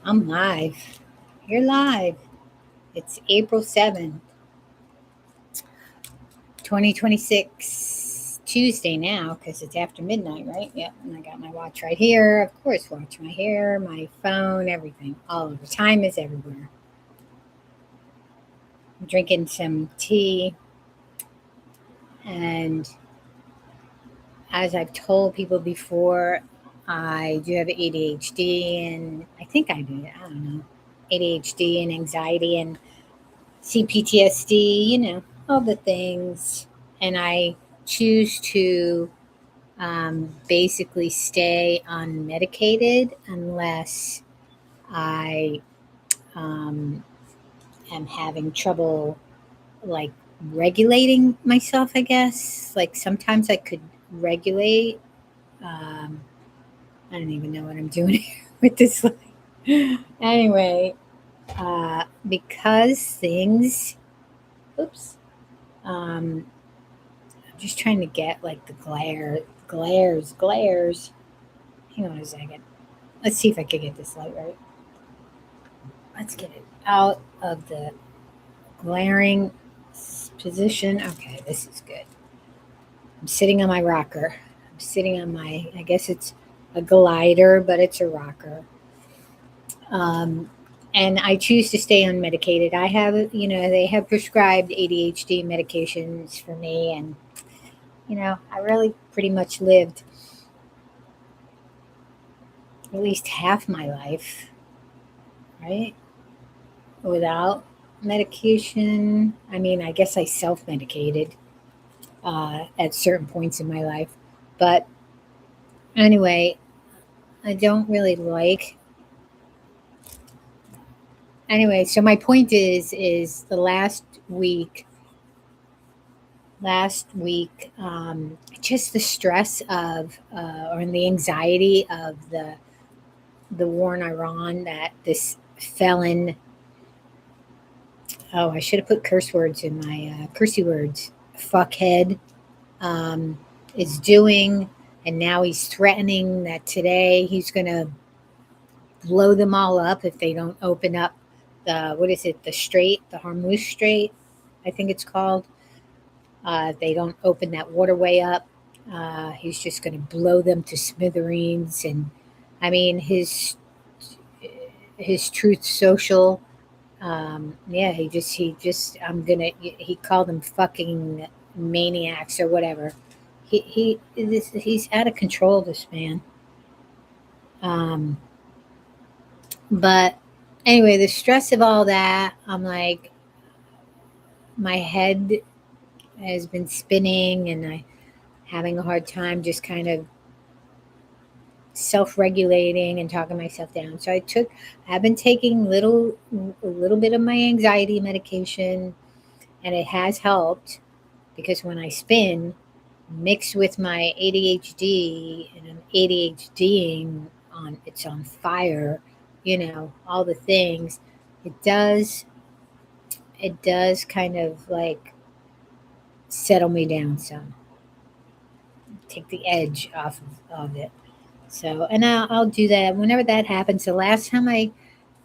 I'm live. You're live. It's April 7th, 2026, Tuesday now, because it's after midnight, right? Yep. And I got my watch right here. Of course, watch my hair, my phone, everything. All over. Time is everywhere. I'm drinking some tea. And as I've told people before, I do have ADHD, and I think I do. I don't know. ADHD and anxiety and CPTSD, all the things. And I choose to basically stay unmedicated unless I um, am having trouble, like, regulating myself, I guess. Like, sometimes I could regulate. Um, I don't even know what I'm doing here with this. Anyway, because things, oops, um, I'm just trying to get like the glares. Hang on a second. Let's see if I can get this light right. Let's get it out of the glaring position. Okay, this is good. I'm sitting on my rocker. I'm sitting on my, I guess it's a glider, but it's a rocker. Um, and I choose to stay unmedicated. I have, they have prescribed ADHD medications for me, and I really pretty much lived at least half my life, right? Without medication. I mean, I guess I self medicated at certain points in my life. But anyway, I don't really like. Anyway, so my point is the last week, just the stress of, or the anxiety of the war in Iran, that this felon, oh, I should have put curse words in my cursey words, fuckhead, um, is doing. And now he's threatening that today he's going to blow them all up if they don't open up what is it, the Hormuz Strait, I think it's called. If they don't open that waterway up, he's just going to blow them to smithereens. And I mean, his Truth Social, yeah, he called them fucking maniacs or whatever. He's out of control, this man. Um, but anyway, the stress of all that, I'm like, my head has been spinning, and I having a hard time just kind of self-regulating and talking myself down. So I've been taking a little bit of my anxiety medication, and it has helped, because when I spin, mixed with my ADHD, and I'm ADHDing on, it's on fire, all the things. It does it does kind of like settle me down some, take the edge off of it. So, and I'll do that whenever that happens. The last time I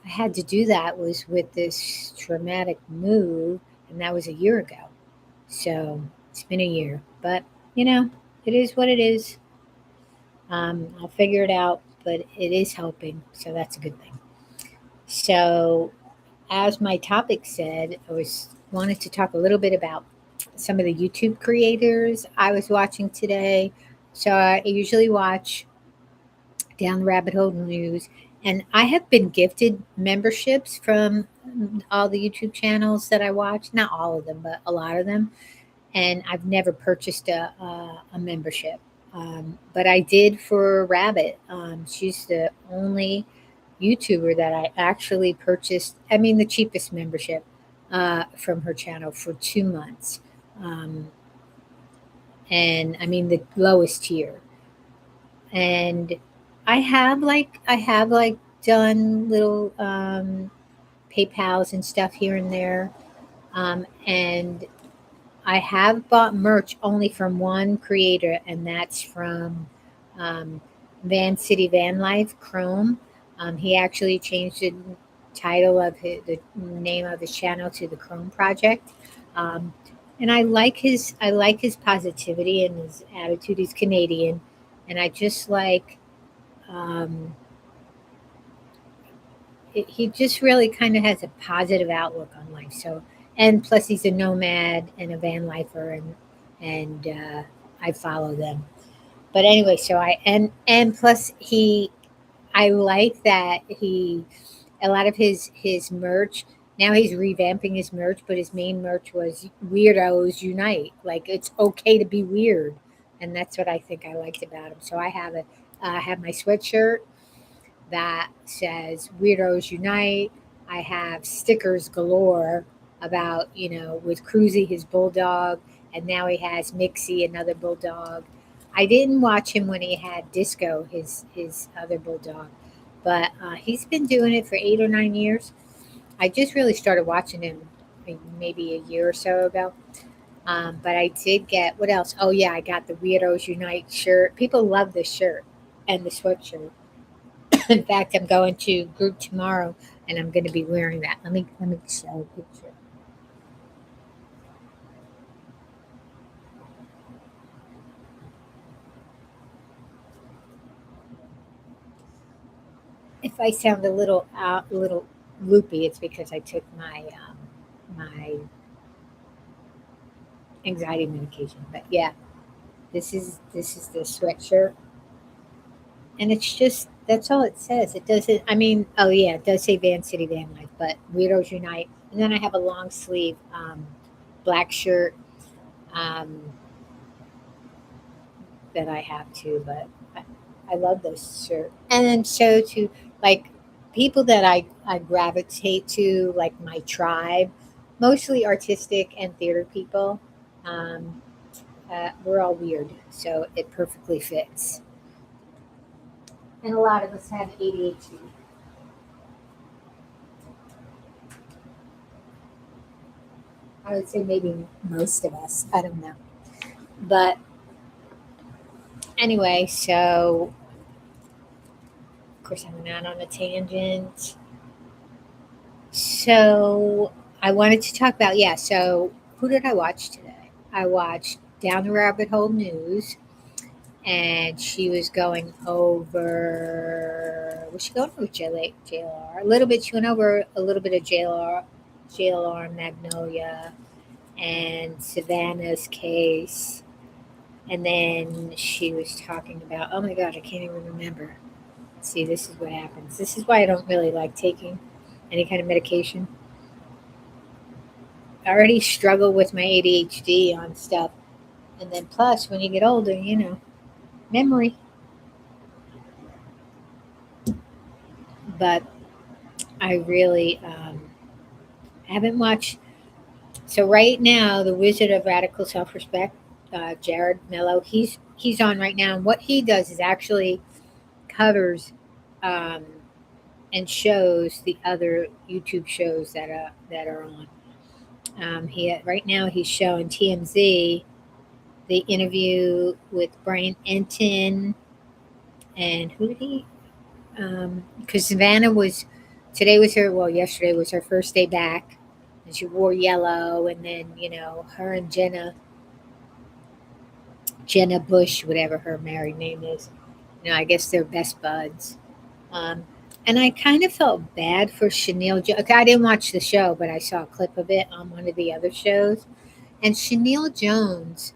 had to do that was with this traumatic move, and that was a year ago. So it's been a year, but you know, it is what it is. I'll figure it out, but it is helping, so that's a good thing. So, as my topic said, I was wanted to talk a little bit about some of the YouTube creators I was watching today. So I usually watch Down the Rabbit Hole News, and I have been gifted memberships from all the YouTube channels that I watch. Not all of them, but a lot of them. And I've never purchased a membership. But I did for Rabbit. She's the only YouTuber that I actually purchased, I mean, the cheapest membership from her channel for 2 months. Um, and I mean, the lowest tier. And I have like done little PayPals and stuff here and there. And I have bought merch only from one creator, and that's from um, Van City Van Life Chrome. He actually changed the title of the name of his channel to the Chrome Project. Um, and I like his positivity and his attitude. He's Canadian, and I just like um, he just really kind of has a positive outlook on life. So, and plus he's a nomad and a van lifer, and I follow them. But anyway, so and plus I like that he a lot of his merch. Now he's revamping his merch, but his main merch was "Weirdos Unite." Like it's okay to be weird, and that's what I think I liked about him. So I have my sweatshirt that says "Weirdos Unite." I have stickers galore about with Cruzy his bulldog, and now he has Mixie another bulldog. I didn't watch him when he had Disco his other bulldog, but he's been doing it for 8 or 9 years. I just really started watching him maybe a year or so ago. But I did get what else? Oh yeah, I got the Weirdos Unite shirt. People love this shirt and the sweatshirt. In fact, I'm going to group tomorrow, and I'm going to be wearing that. Let me show a picture. If I sound a little loopy, it's because I took my anxiety medication. But yeah, this is the sweatshirt, and it's just that's all it says. It doesn't. I mean, oh yeah, it does say Van City Van Life, but Weirdos Unite. And then I have a long sleeve black shirt. Um, that I have too, but I love this shirt. And then so to like people that I gravitate to, like my tribe, mostly artistic and theater people. Um, we're all weird, so it perfectly fits. And a lot of us have ADHD. I would say maybe most of us. I don't know. But anyway, so of course I went out on a tangent. So I wanted to talk about yeah. So who did I watch today? I watched Down the Rabbit Hole News, and she was going over. Was she going over JLR? A little bit. She went over a little bit of JLR, Magnolia, and Savannah's case, and then she was talking about. Oh my God, I can't even remember. See, this is what happens. This is why I don't really like taking any kind of medication. I already struggle with my ADHD on stuff. And then plus, when you get older, memory. But I really haven't watched. So right now, the Wizard of Radical Self-Respect, Jared Mello, he's on right now. And what he does is actually covers um, and shows the other YouTube shows that are on. He right now he's showing TMZ the interview with Brian Enton and who did he because Savannah was today was her well yesterday was her first day back, and she wore yellow, and then her and Jenna Bush, whatever her married name is, I guess they're best buds. Um, and I kind of felt bad for Okay, I didn't watch the show, but I saw a clip of it on one of the other shows. And Chanel Jones,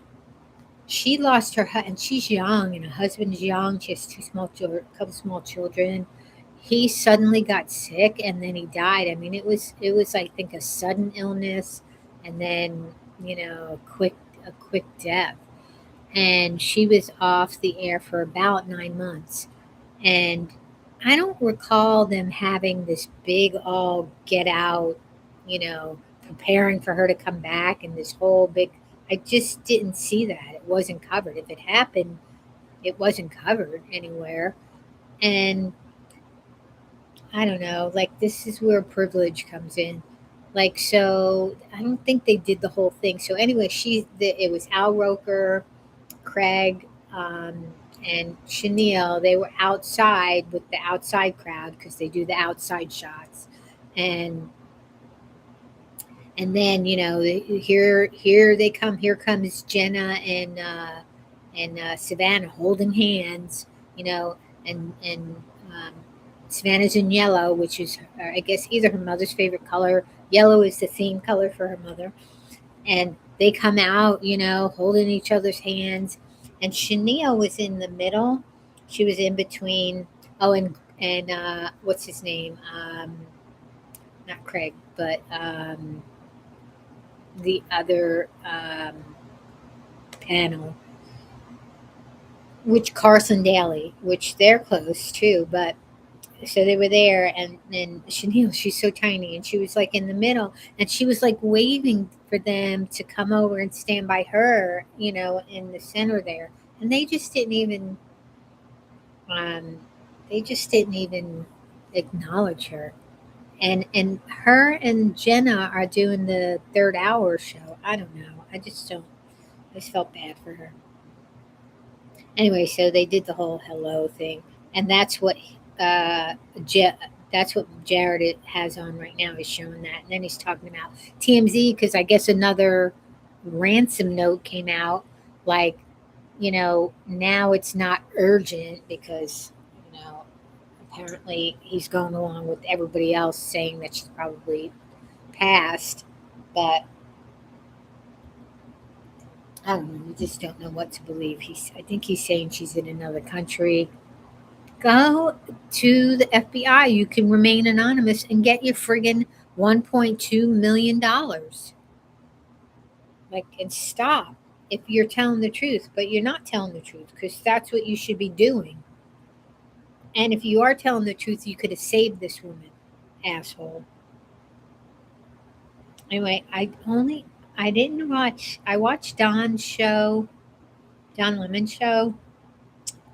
she lost and she's young, and her husband's young. She has two small children, a couple small children. He suddenly got sick, and then he died. I mean, it was I think a sudden illness, and then a quick death. And she was off the air for about 9 months, and I don't recall them having this big all get out, preparing for her to come back, and this whole big. I just didn't see that. It wasn't covered. If it happened, it wasn't covered anywhere. And I don't know, like this is where privilege comes in. Like so I don't think they did the whole thing. So anyway, it was Al Roker, Craig, and Chenille, they were outside with the outside crowd because they do the outside shots, and then here they come. Here comes Jenna and Savannah holding hands, you know, and um, Savannah's in yellow, which is I guess either her mother's favorite color. Yellow is the theme color for her mother, and they come out, holding each other's hands. And Shania was in the middle. She was in between. Oh, and what's his name? Not Craig, but the other panel, which Carson Daly, which they're close too. But so they were there, and Chanel, she's so tiny, and she was like in the middle, and she was like waving for them to come over and stand by her, in the center there, and um, they just didn't even acknowledge her. And her and Jenna are doing the third hour show. I don't know. I just felt bad for her. Anyway, so they did the whole hello thing, and uh, Je- that's what Jared has on right now. He's showing that, and then he's talking about TMZ because I guess another ransom note came out. Like, now it's not urgent because apparently he's going along with everybody else saying that she's probably passed, but I don't know. We just don't know what to believe. I think he's saying she's in another country. Go to the FBI. You can remain anonymous and get your friggin' $1.2 million. Like, and stop if you're telling the truth, but you're not telling the truth because that's what you should be doing. And if you are telling the truth, you could have saved this woman, asshole. Anyway, I didn't watch, I watched Don Lemon's show.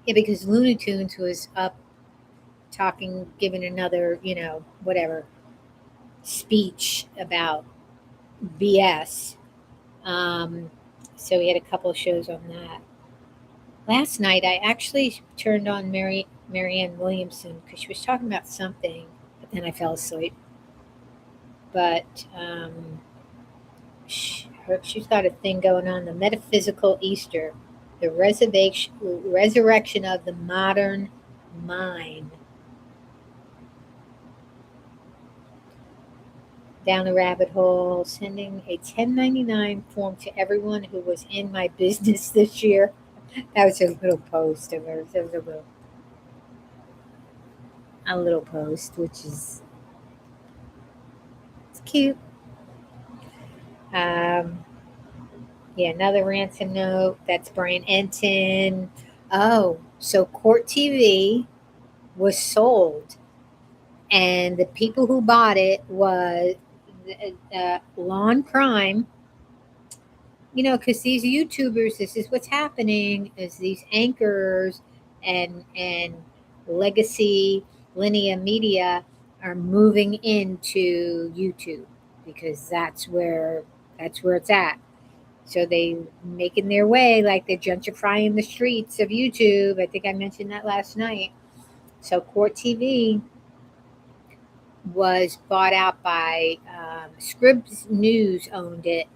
Yeah, because Looney Tunes was up talking, giving another, whatever speech about BS. Um, so we had a couple of shows on that. Last night, I actually turned on Marianne Williamson because she was talking about something, but then I fell asleep. But she's got a thing going on, the metaphysical Easter, the resurrection of the modern mind. Down the rabbit hole, sending a 1099 form to everyone who was in my business this year. That was a little post of hers. That was a little post, which is it's cute. Um, yeah, another ransom note. That's Brian Enton. Oh, so Court TV was sold, and the people who bought it was Lawn Crime. Because these YouTubers, this is what's happening: is these anchors and legacy linear media are moving into YouTube because that's where it's at. So they making their way like they're gentrifying the streets of YouTube. I think I mentioned that last night. So Court TV was bought out by Scribs News owned it,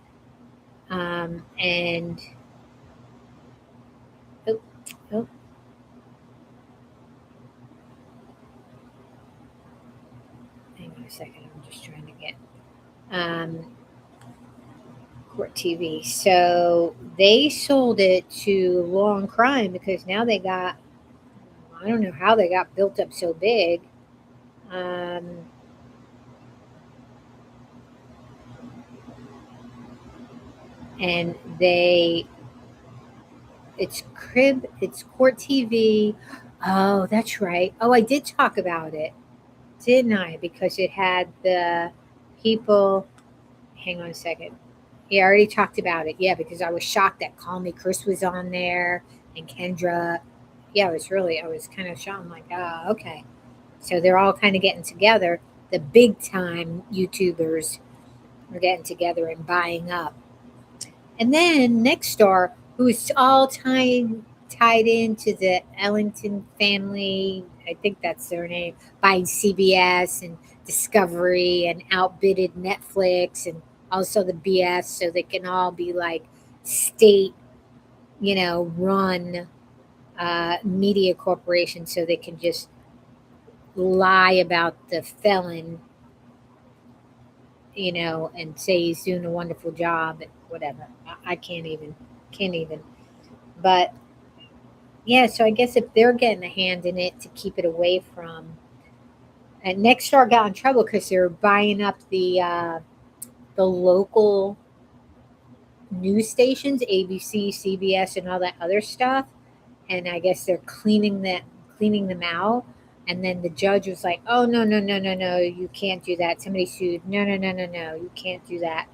and oh, oh, hang on a second. I'm just trying to get um, Court TV. So they sold it to Law and Crime because now they got, I don't know how they got built up so big. Um, and it's Court TV. Oh, that's right. Oh, I did talk about it, didn't I? Because it had the people. Hang on a second. Yeah, I already talked about it. Yeah, because I was shocked that Call Me Chris was on there and Kendra. Yeah, I was kind of shocked. I'm like, oh, okay. So they're all kind of getting together. The big time YouTubers are getting together and buying up. And then Nexstar, who is all time tied into the Ellington family. I think that's their name. Buying CBS and Discovery and outbidded Netflix and also the BS, so they can all be like state, run media corporations, so they can just lie about the felon, and say he's doing a wonderful job and whatever. I can't even. But yeah, so I guess if they're getting a hand in it to keep it away from, and Nexstar got in trouble because they're buying up the local news stations, ABC, CBS, and all that other stuff, and I guess they're cleaning them out. And then the judge was like, "Oh, no, no, no, no, no, you can't do that." Somebody sued. No, no, no, no, no, you can't do that.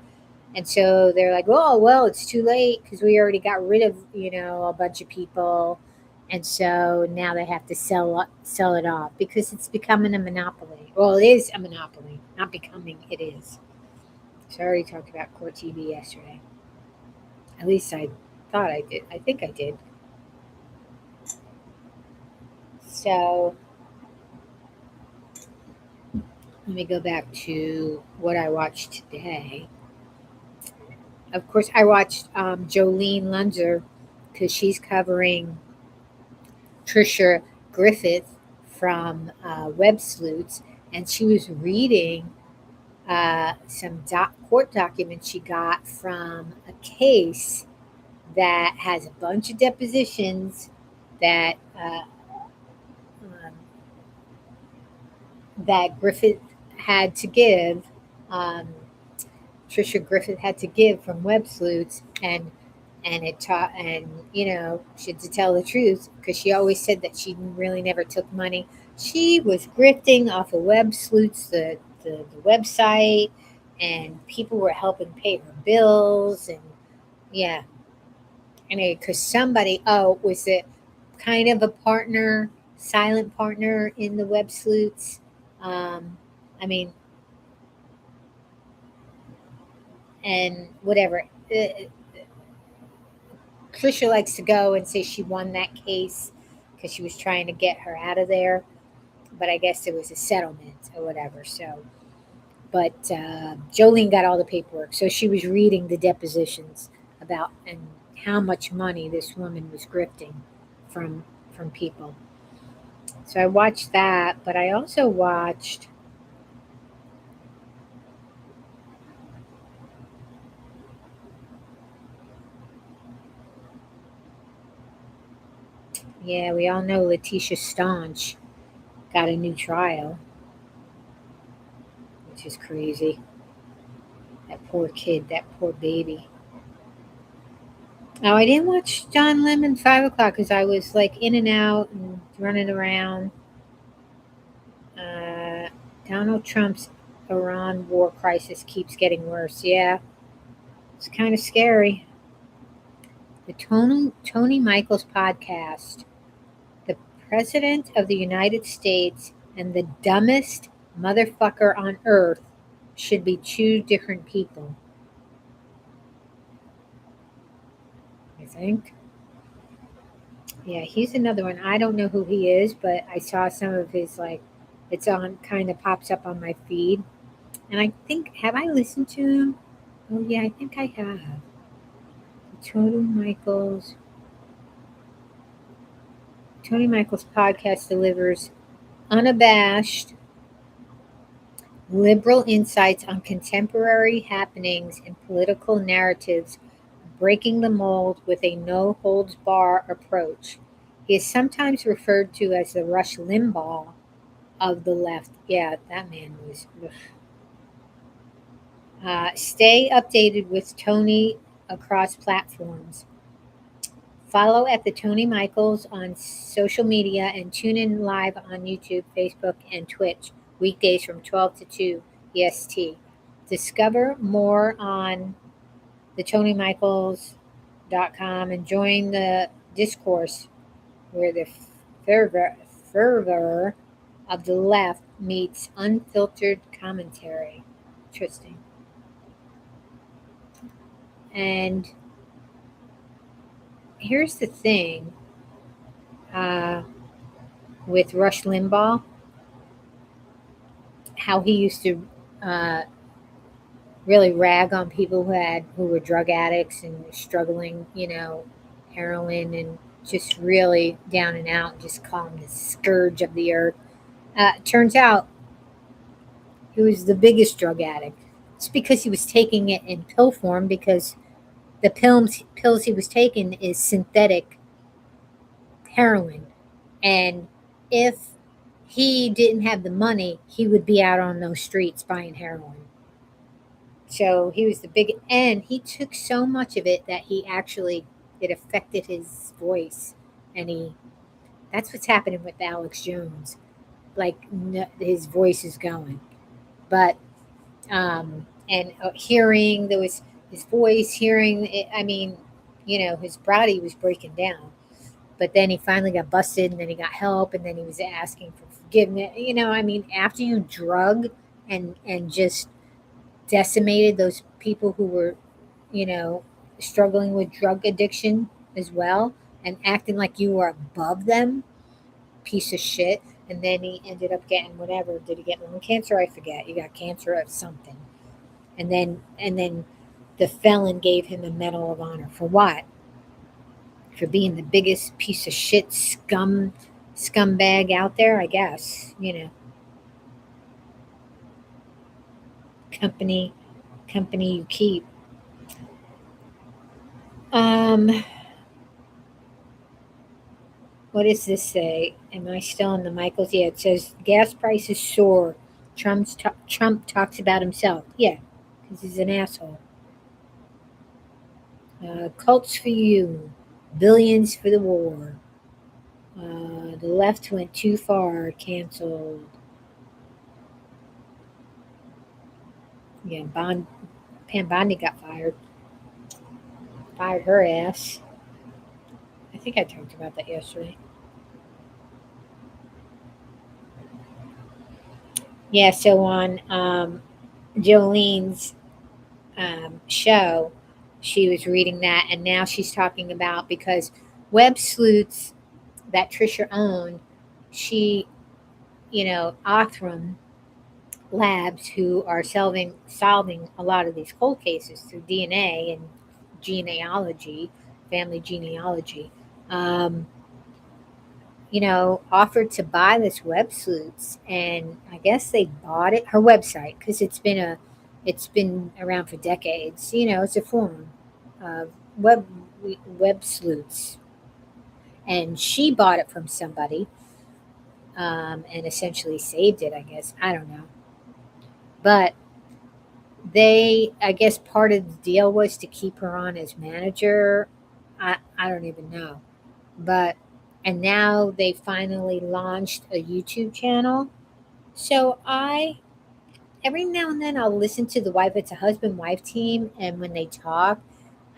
And so they're like, "Oh, well, it's too late because we already got rid of a bunch of people." And so now they have to sell it off because it's becoming a monopoly. Well, it is a monopoly, not becoming. It is. So I already talked about Court TV yesterday. At least I thought I did. I think I did. So let me go back to what I watched today. Of course, I watched Jolene Lunzer because she's covering Trisha Griffith from Web Sleuths, and she was reading some court documents she got from a case that has a bunch of depositions that um, that Griffith had to give. Um, Trisha Griffith had to give from Web Sleuths, and it taught, and she had to tell the truth because she always said that she really never took money. She was grifting off of Web Sleuths, the website, and people were helping pay her bills, and yeah, anyway, because somebody, was it kind of a partner, silent partner in the Web Sleuths? I mean, and whatever. Trisha likes to go and say she won that case because she was trying to get her out of there, but I guess it was a settlement or whatever. So, but Jolene got all the paperwork, so she was reading the depositions about and how much money this woman was grifting from from people. So I watched that, but I also watched. Yeah, we all know Letitia Staunch got a new trial, which is crazy. That poor kid, that poor baby. Oh, I didn't watch John Lemon 5 o'clock because I was like in and out and running around. Uh, Donald Trump's Iran war crisis keeps getting worse. Yeah, it's kind of scary. The Tony Michaels podcast, the President of the United States and the dumbest motherfucker on earth should be two different people, I think. Yeah, he's another one. I don't know who he is, but I saw some of his like it's on kind of pops up on my feed. And I think have I listened to him? Oh yeah, I think I have. Tony Michaels podcast delivers unabashed liberal insights on contemporary happenings and political narratives, breaking the mold with a no holds bar approach. He is sometimes referred to as the Rush Limbaugh of the left. Yeah, that man was. Ugh. Stay updated with Tony across platforms. Follow at the Tony Michaels on social media and tune in live on YouTube, Facebook, and Twitch weekdays from 12 to 2 EST. Discover more on the TonyMichaels.com and join the discourse where the fervor of the left meets unfiltered commentary. Interesting. And here's the thing. uh, with Rush Limbaugh, how he used to uh, really rag on people who were drug addicts and struggling, heroin, and just really down and out, and just call him the scourge of the earth. Turns out he was the biggest drug addict. It's because he was taking it in pill form, because the pills he was taking is synthetic heroin. And if he didn't have the money, he would be out on those streets buying heroin. So he was the big, and he took so much of it that he actually, it affected his voice. And that's what's happening with Alex Jones. Like, his voice is going. But, and hearing, there was his voice, hearing it, I mean, his body was breaking down. But then he finally got busted, and then he got help, and then he was asking for forgiveness. I mean, after you drug and just decimated those people who were, you know, struggling with drug addiction as well, and acting like you were above them, piece of shit. And then he ended up getting whatever. Did he get lung cancer? I forget. He got cancer of something. And then the felon gave him a Medal of Honor for what? For being the biggest piece of shit scumbag out there, I guess. Company company you keep. Um, what does this say? Am I still in the Michaels? Yeah, it says gas prices soar. Trump talks about himself. Yeah, because he's an asshole. Cults for you, billions for the war. The left went too far. Canceled. Yeah, Pam Bondi got fired. Fired her ass. I think I talked about that yesterday. Yeah, so on Jolene's show, she was reading that, and now she's talking about, because Web Sleuths that Trisha owned, she, Othram Labs, who are solving a lot of these cold cases through DNA and genealogy, family genealogy. Um, offered to buy this Web Sleuths, and I guess they bought it, her website, because it's been around for decades. It's a forum of Web Sleuths, and she bought it from somebody, and essentially saved it. I guess, I don't know, but I guess part of the deal was to keep her on as manager. I don't even know, but and now they finally launched a YouTube channel. So I every now and then I'll listen to the wife. It's a husband wife team, and when they talk,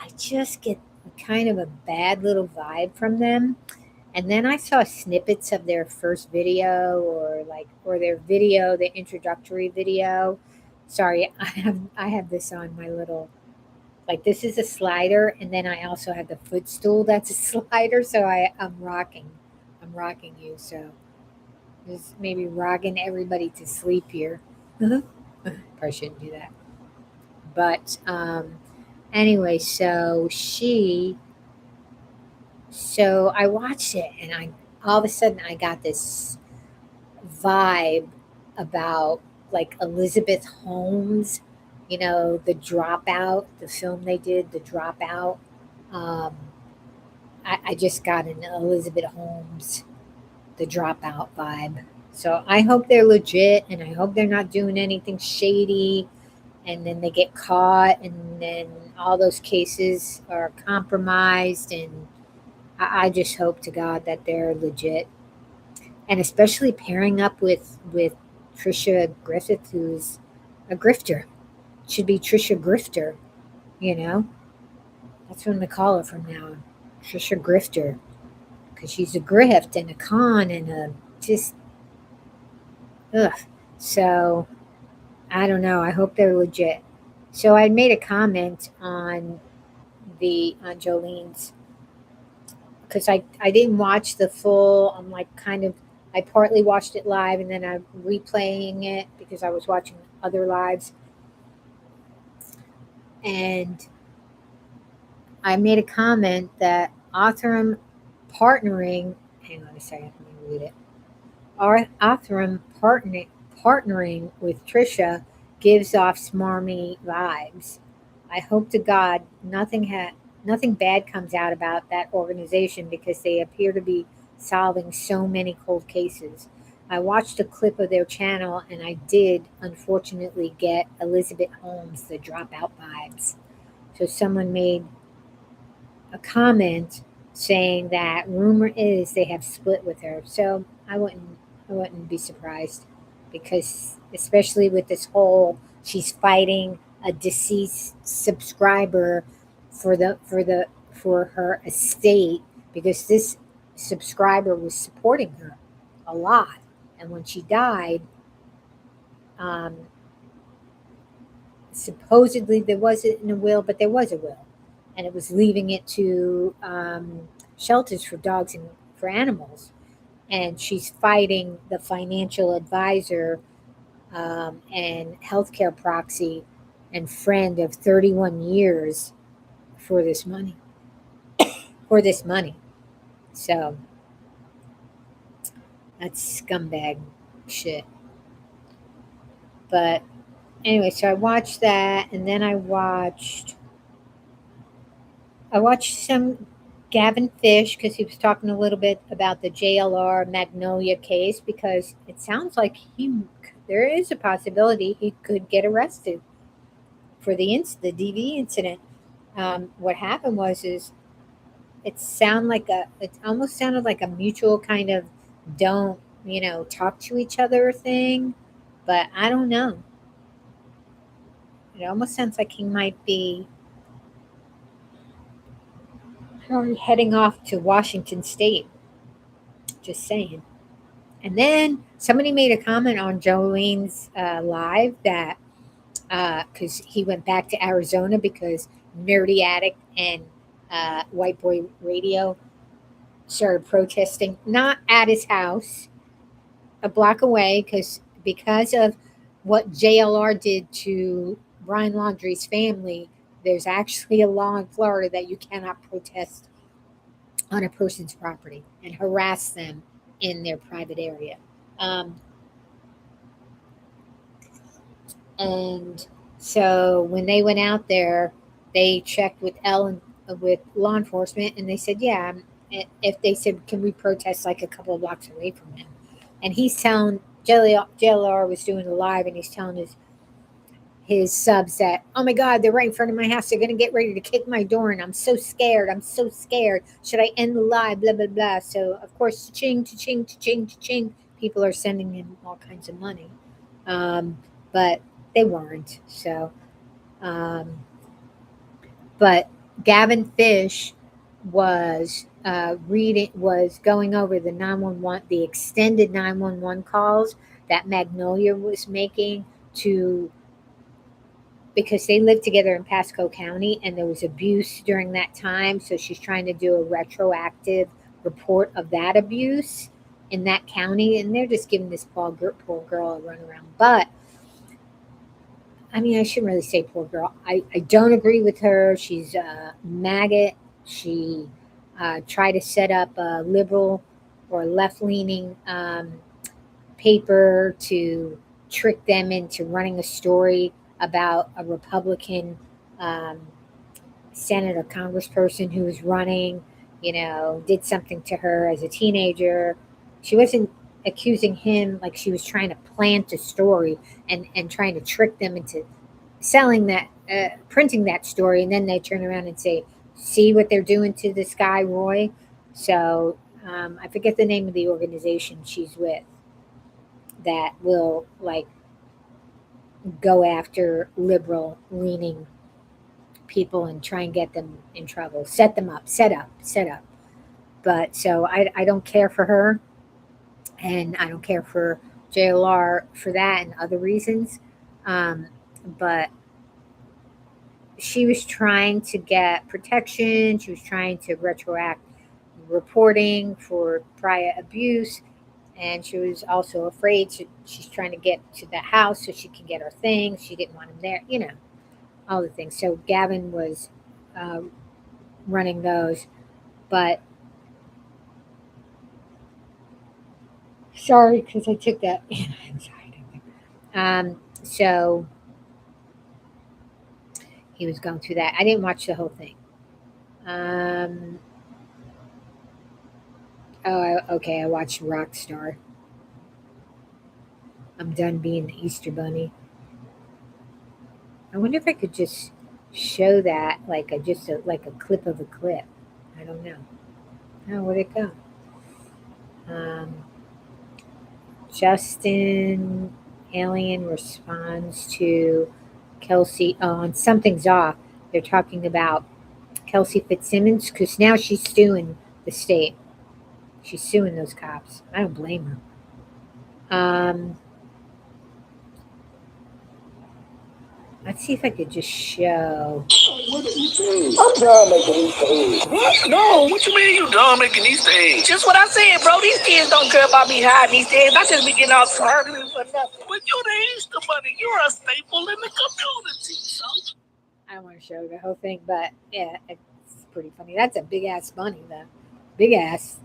I just get kind of a bad little vibe from them. And then I saw snippets of their first video, or their video, the introductory video. Sorry, I have this on my little, like, this is a slider, and then I also have the footstool that's a slider, so I'm rocking you, so just maybe rocking everybody to sleep here. Probably shouldn't do that. But anyway, so I watched it, and I all of a sudden I got this vibe about, like, Elizabeth Holmes, the Dropout, the film they did, the Dropout. Um, I just got an Elizabeth Holmes, the Dropout vibe. So I hope they're legit, and I hope they're not doing anything shady, and then they get caught, and then all those cases are compromised, and I just hope to God that they're legit, and especially pairing up with Trisha Griffith, who's a grifter. Should be Trisha Grifter, you know. That's what I'm gonna call her from now on, Trisha Grifter, because she's a grift and a con and a just ugh. So I don't know. I hope they're legit. So I made a comment on Jolene's because I didn't watch the full. I'm like kind of, I partly watched it live and then I'm replaying it because I was watching other lives. And I made a comment that Othram partnering, hang on a second, let me read it. Othram partnering with Trisha gives off smarmy vibes. I hope to God nothing bad comes out about that organization because they appear to be solving so many cold cases. I watched a clip of their channel and I did unfortunately get Elizabeth Holmes the dropout vibes. So someone made a comment saying that rumor is they have split with her. So I wouldn't be surprised because especially with this whole she's fighting a deceased subscriber for her estate because this subscriber was supporting her a lot. And when she died, um, supposedly there wasn't a will, but there was a will, and it was leaving it to shelters for dogs and for animals. And she's fighting the financial advisor and healthcare proxy and friend of 31 years for this money. For this money, so that's scumbag shit. But anyway, so I watched that, and then I watched some Gavin Fish because he was talking a little bit about the JLR Magnolia case because it sounds like there is a possibility he could get arrested for the DV incident. What happened was is it almost sounded like a mutual kind of don't talk to each other thing, but I don't know. It almost sounds like he might be heading off to Washington State. Just saying. And then somebody made a comment on Jolene's live that because he went back to Arizona because Nerdy Addict and White Boy Radio started protesting, not at his house, a block away, because of what JLR did to Brian Laundrie's family. There's actually a law in Florida that you cannot protest on a person's property and harass them in their private area. Um, And so when they went out there, they checked with with law enforcement, and they said, yeah. If they said, can we protest like a couple of blocks away from him? And he's telling JLR was doing a live, and he's telling his subs that, oh my God, they're right in front of my house. They're gonna get ready to kick my door, and I'm so scared. I'm so scared. Should I end the live? Blah blah blah. So of course, ching, ching, ching, ching. People are sending him all kinds of money, um, but they weren't. So, um, but Gavin Fish was going over the 911, the extended 911 calls that Magnolia was making to because they lived together in Pasco County and there was abuse during that time. So she's trying to do a retroactive report of that abuse in that county, and they're just giving this poor girl a runaround. But I mean, I shouldn't really say poor girl. I don't agree with her. She's a maggot. She tried to set up a liberal or left leaning paper to trick them into running a story about a Republican um, senator, congressperson who was running, did something to her as a teenager. She wasn't accusing him like she was trying to plant a story and trying to trick them into selling that, printing that story, and then they turn around and say, "See what they're doing to this guy, Roy." So I forget the name of the organization she's with that will like go after liberal leaning people and try and get them in trouble, set them up, set up. But so I don't care for her, and I don't care for JLR for that and other reasons. Um, but she was trying to get protection. She was trying to retroact reporting for prior abuse, and she was also afraid. She's trying to get to the house so she can get her things. She didn't want him there, all the things. So Gavin was uh, running those, but sorry because I took that anxiety. So he was going through that. I didn't watch the whole thing. Um, okay, I watched Rockstar. I'm done being the Easter Bunny. I wonder if I could just show that like like a clip of a clip. I don't know. Oh, where'd it go? Um, Justin Alien responds to Kelsey on Something's Off. They're talking about Kelsey Fitzsimmons because now she's suing the state. She's suing those cops. I don't blame her. Let's see if I could just show. I'm done making Easter eggs. What? No, what you mean you done making Easter eggs? Just what I said, bro. These kids don't care about me hiding Easter eggs. I just be getting all targeted for nothing. But you're the Easter bunny. You're a staple in the community, so. I don't want to show the whole thing, but yeah, it's pretty funny. That's a big ass bunny, though. Big ass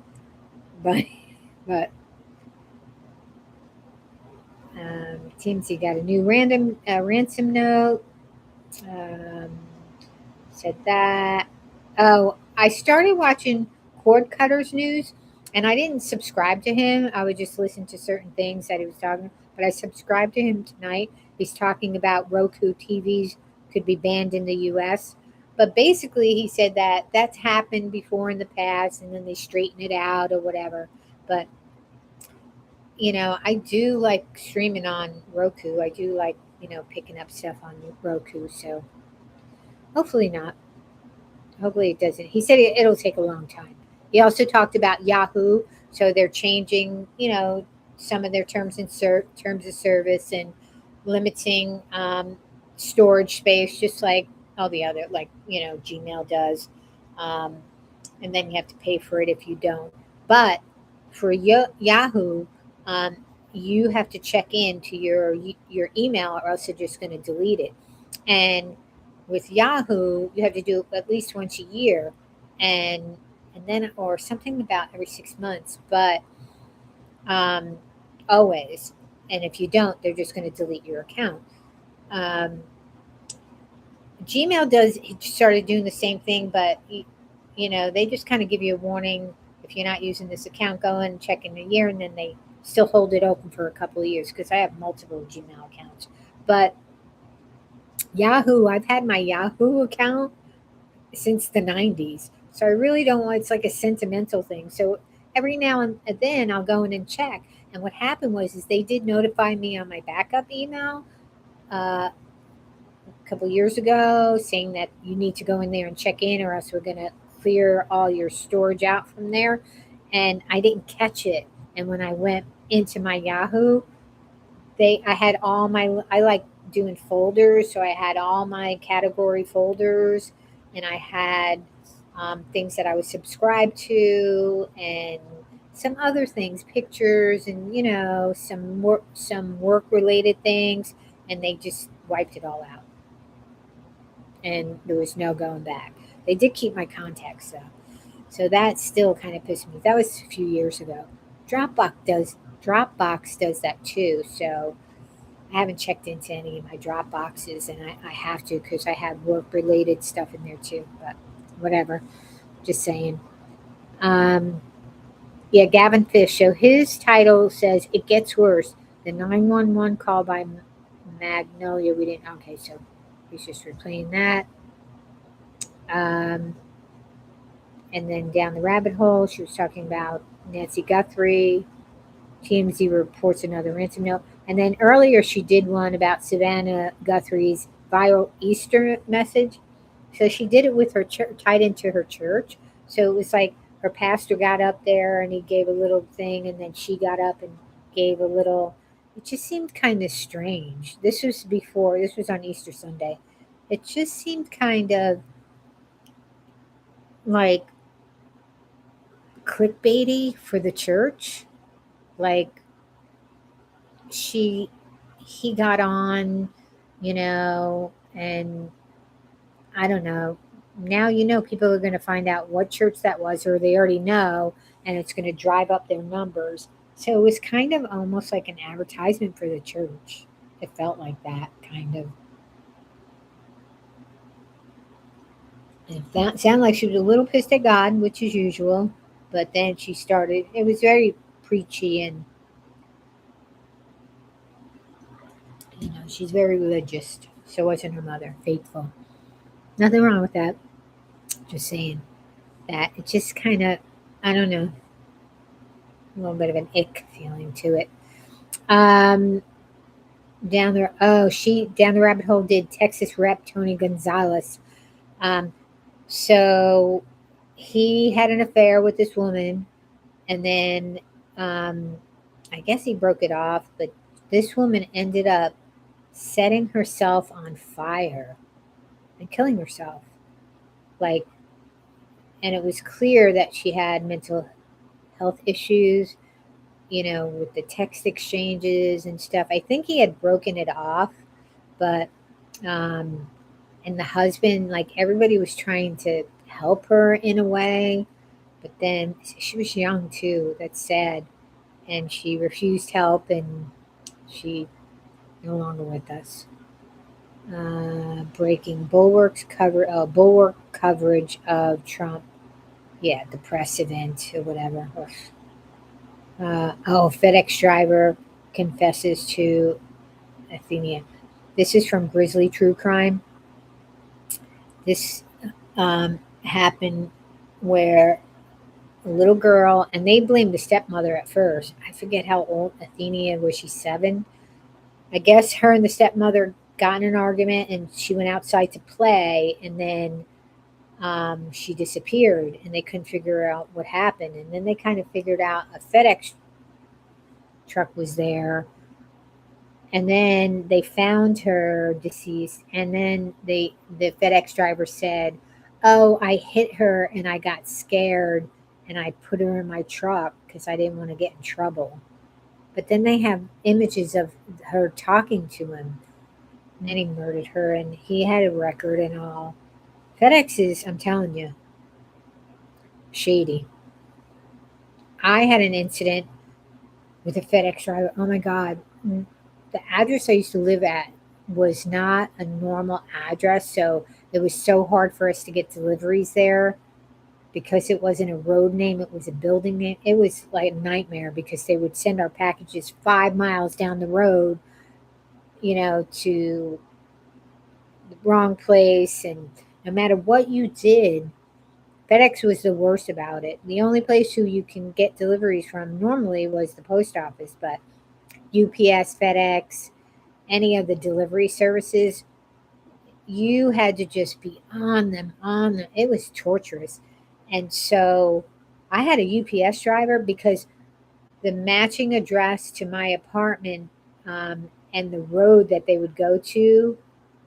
bunny. But TMZ got a new ransom note. Um, said that. Oh, I started watching Cord Cutter's news, and I didn't subscribe to him. I would just listen to certain things that he was talking. But I subscribed to him tonight. He's talking about Roku TVs could be banned in the U.S. But basically, he said that that's happened before in the past, and then they straighten it out or whatever. But I do like streaming on Roku. I do like picking up stuff on Roku. So hopefully not. Hopefully it doesn't. He said it'll take a long time. He also talked about Yahoo, so they're changing, some of their terms of service and limiting storage space, just like all the other, like Gmail does, um, and then you have to pay for it if you don't. But for Yahoo, um, you have to check in to your email, or else they're just going to delete it. And with Yahoo, you have to do it at least once a year, and then or something about every 6 months, but um, always. And if you don't, they're just going to delete your account. Um, Gmail does started doing the same thing, but they just kind of give you a warning if you're not using this account. Go and check in a year, and then they still hold it open for a couple of years because I have multiple Gmail accounts, but Yahoo, I've had my Yahoo account since the 90s. So I really don't want it's like a sentimental thing. So every now and then I'll go in and check. And what happened was is they did notify me on my backup email a couple years ago saying that you need to go in there and check in or else we're going to clear all your storage out from there. And I didn't catch it. And when I went into my Yahoo, I had all my I like doing folders, so I had all my category folders, and I had things that I was subscribed to, and some other things, pictures, and some work related things, and they just wiped it all out, and there was no going back. They did keep my contacts though, so that still kind of pissed me. That was a few years ago. Dropbox does that too, so I haven't checked into any of my drop boxes, and I have to because I have work related stuff in there too. But whatever, just saying. Um, yeah, Gavin Fish. So his title says it gets worse. The 911 call by Magnolia. We didn't. Okay, so he's just replaying that. Um, and then down the rabbit hole, she was talking about Nancy Guthrie. TMZ reports another ransom note. And then earlier she did one about Savannah Guthrie's viral Easter message. So she did it with her church, tied into her church. So it was like her pastor got up there and he gave a little thing, and then she got up and gave a little. It just seemed kind of strange. This was on Easter Sunday. It just seemed kind of like clickbaity for the church. Like she he got on, and I don't know. Now people are going to find out what church that was, or they already know, and it's going to drive up their numbers. So it was kind of almost like an advertisement for the church. It felt like that kind of. And it sounded like she was a little pissed at God, which is usual. But then she started. It was very preachy, and she's very religious. So wasn't her mother, faithful. Nothing wrong with that. Just saying that it just kind of, I don't know, a little bit of an ick feeling to it. Um, down the rabbit hole did Texas Rep Tony Gonzalez. Um, so he had an affair with this woman, and then um, I guess he broke it off, but this woman ended up setting herself on fire and killing herself. Like, and it was clear that she had mental health issues, with the text exchanges and stuff. I think he had broken it off, but um, and the husband, like everybody was trying to help her in a way, but then she was young too. That's sad, and she refused help, and she no longer with us. Breaking bulwark coverage of Trump. Yeah, the press event or whatever. FedEx driver confesses to Athenia. This is from Grizzly True Crime. This happened where a little girl, and they blamed the stepmother at first. I forget how old Athenia was. She 7? I guess her and the stepmother got in an argument, and she went outside to play, and then she disappeared, and they couldn't figure out what happened. And then they kind of figured out a FedEx truck was there, and then they found her deceased, and then the FedEx driver said, "Oh, I hit her and I got scared and I put her in my truck because I didn't want to get in trouble." But then they have images of her talking to him, and then he murdered her, and he had a record and all. FedEx is, I'm telling you, shady. I had an incident with a FedEx driver. Oh my God. The address I used to live at was not a normal address. So it was so hard for us to get deliveries there because it wasn't a road name, it was a building name. It was like a nightmare because they would send our packages 5 miles down the road, to the wrong place. And no matter what you did, FedEx was the worst about it. The only place who you can get deliveries from normally was the post office, but UPS, FedEx, any of the delivery services, you had to just be on them, on them. It was torturous. And so I had a UPS driver because the matching address to my apartment, and the road that they would go to,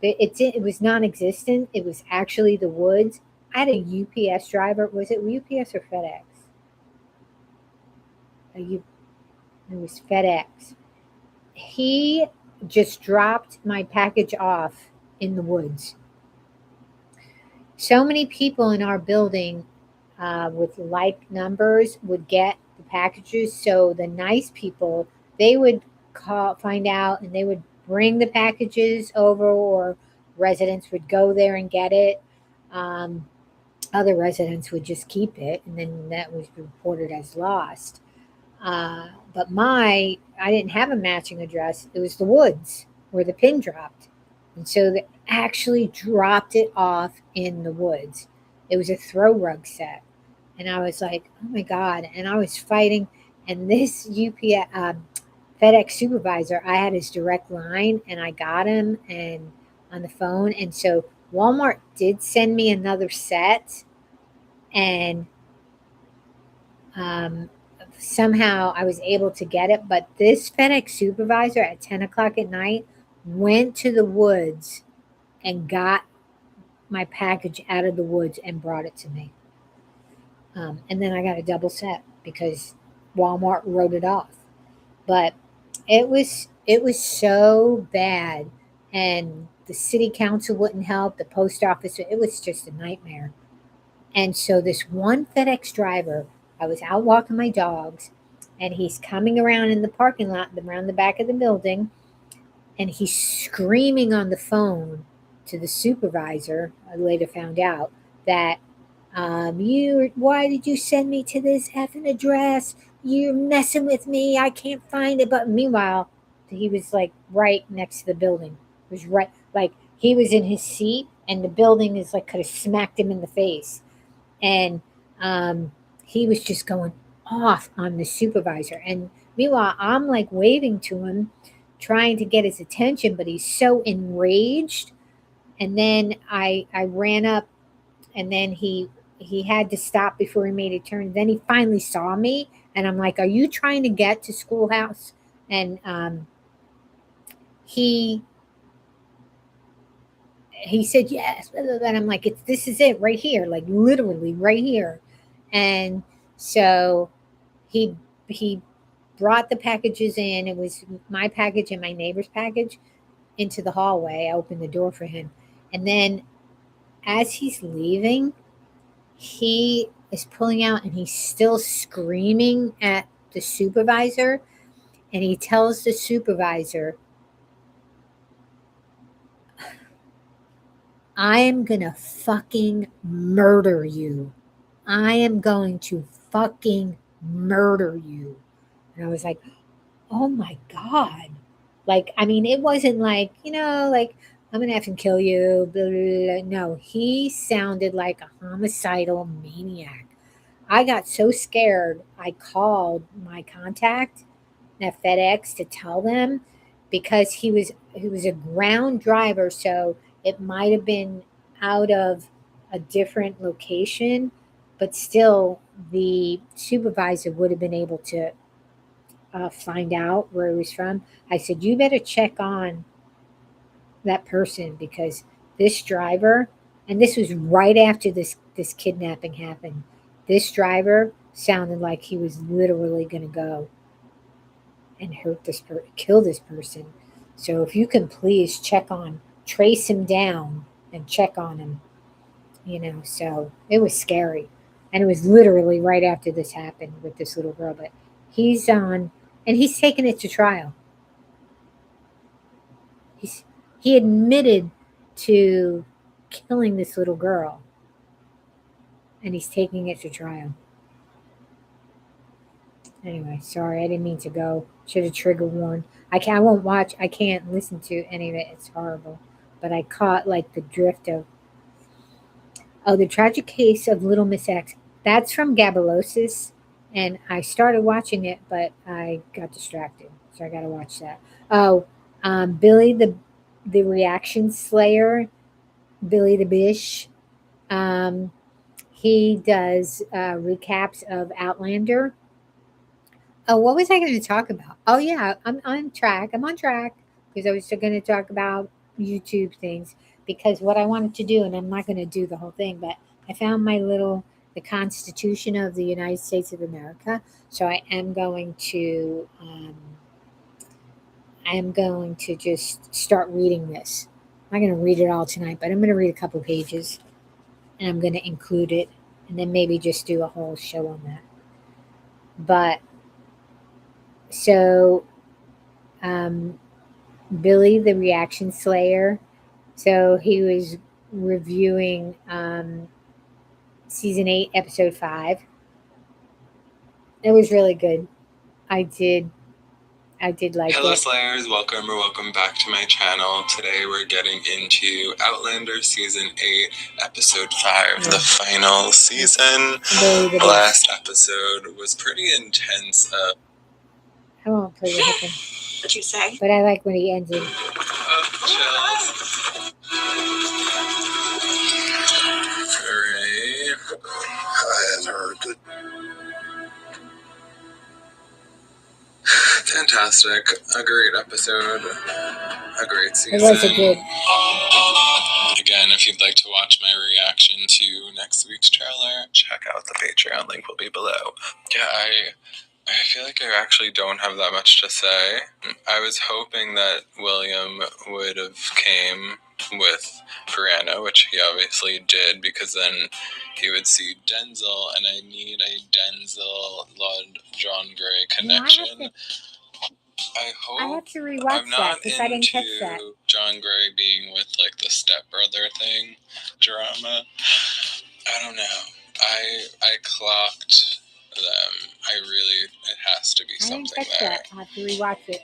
it was non-existent. It was actually the woods. I had a UPS driver. Was it UPS or FedEx? It was FedEx. He just dropped my package off in the woods. So many people in our building, with like numbers would get the packages. So the nice people, they would find out, and they would bring the packages over, or residents would go there and get it. Um, Other residents would just keep it, and then that was reported as lost. But I didn't have a matching address. It was the woods where the pin dropped. And so they actually dropped it off in the woods. It was a throw rug set. And I was like, oh my God. And I was fighting. And this FedEx supervisor, I had his direct line, and I got him and on the phone. And so Walmart did send me another set, and um, somehow I was able to get it. But this FedEx supervisor at 10 o'clock at night went to the woods and got my package out of the woods and brought it to me. And then I got a double set because Walmart wrote it off. But it was so bad, and the city council wouldn't help. The post office, it was just a nightmare. And so this one FedEx driver, I was out walking my dogs, and he's coming around in the parking lot around the back of the building, and he's screaming on the phone to the supervisor. I later found out that why did you send me to this effing address? You're messing with me. I can't find it. But meanwhile, he was like right next to the building. It was right, like he was in his seat, and the building is like could have smacked him in the face. And um, he was just going off on the supervisor. And meanwhile, I'm like waving to him, trying to get his attention, but he's so enraged. And then I ran up, and then he had to stop before he made a turn. Then he finally saw me, and I'm like, "Are you trying to get to schoolhouse?" And he he said yes. And I'm like, this is it right here, like literally right here. And so he he brought the packages in. It was my package and my neighbor's package into the hallway. I opened the door for him, and then as he's leaving, he is pulling out, and he's still screaming at the supervisor. And he tells the supervisor, I am gonna fucking murder you. I am going to fucking murder you. And I was like, oh my God. Like, I mean, it wasn't like, like, I'm gonna have to kill you. Blah, blah, blah. No, he sounded like a homicidal maniac. I got so scared, I called my contact at FedEx to tell them, because he was a ground driver, so it might have been out of a different location, but still the supervisor would have been able to find out where he was from. I said, you better check on that person, because this driver, and this was right after this kidnapping happened. This driver sounded like he was literally going to go and kill this person. So if you can please trace him down and check on him, So it was scary, and it was literally right after this happened with this little girl. But he's on, and he's taking it to trial. He admitted to killing this little girl, and he's taking it to trial. Anyway, sorry, I didn't mean to go. Should have trigger warned. I won't watch. I can't listen to any of it. It's horrible. But I caught like the drift of. Oh, the tragic case of Little Miss X. That's from Gabalosis, and I started watching it, but I got distracted, so I got to watch that. Oh, Billy the Reaction Slayer, Billy the Bish. Um, he does recaps of Outlander. Oh, what was I going to talk about? Oh, yeah, I'm on track. I'm on track because I was going to talk about YouTube things, because what I wanted to do, and I'm not going to do the whole thing, but I found the Constitution of the United States of America. So I am going to just start reading this. I'm not going to read it all tonight, but I'm going to read a couple pages, and I'm going to include it, and then maybe just do a whole show on that. But so um, Billy the Reaction Slayer. So he was reviewing season 8, episode 5. It was really good. I did. I did like Hello it. Slayers, welcome or welcome back to my channel. Today we're getting into Outlander season 8, episode 5, the final season. The last episode was pretty intense. I won't play with him. What'd you say? But I like when he ended. Chills. Alright. I hadn't heard good. Fantastic. A great episode. A great season. It was a good. Again, if If you'd like to watch my reaction to next week's trailer, check out the Patreon link will be below. Yeah, I feel like I actually don't have that much to say. I was hoping that William would have came with Brianna, which he obviously did, because then he would see Denzel, and I need a Denzel Lord John Gray connection. I hope. have to rewatch I'm not because I didn't catch that. into John Gray being with like the stepbrother thing drama. I don't know. I clocked them. It has to be something I didn't catch there. that. I'll have to rewatch it.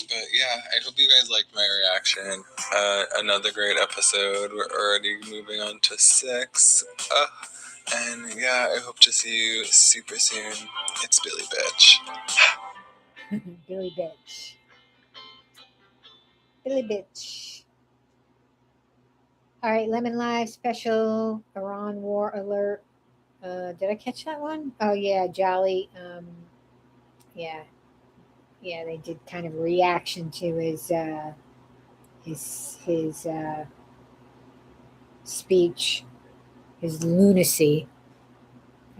But yeah, I hope you guys liked my reaction. Another great episode. We're already moving on to 6. And yeah, I hope to see you super soon. It's Billy Bitch. Billy Bitch. Billy Bitch. All right, Lemon Live special. Iran war alert. Did I catch that one? Oh yeah, Jolly. Yeah, they did kind of a reaction to his speech, his lunacy.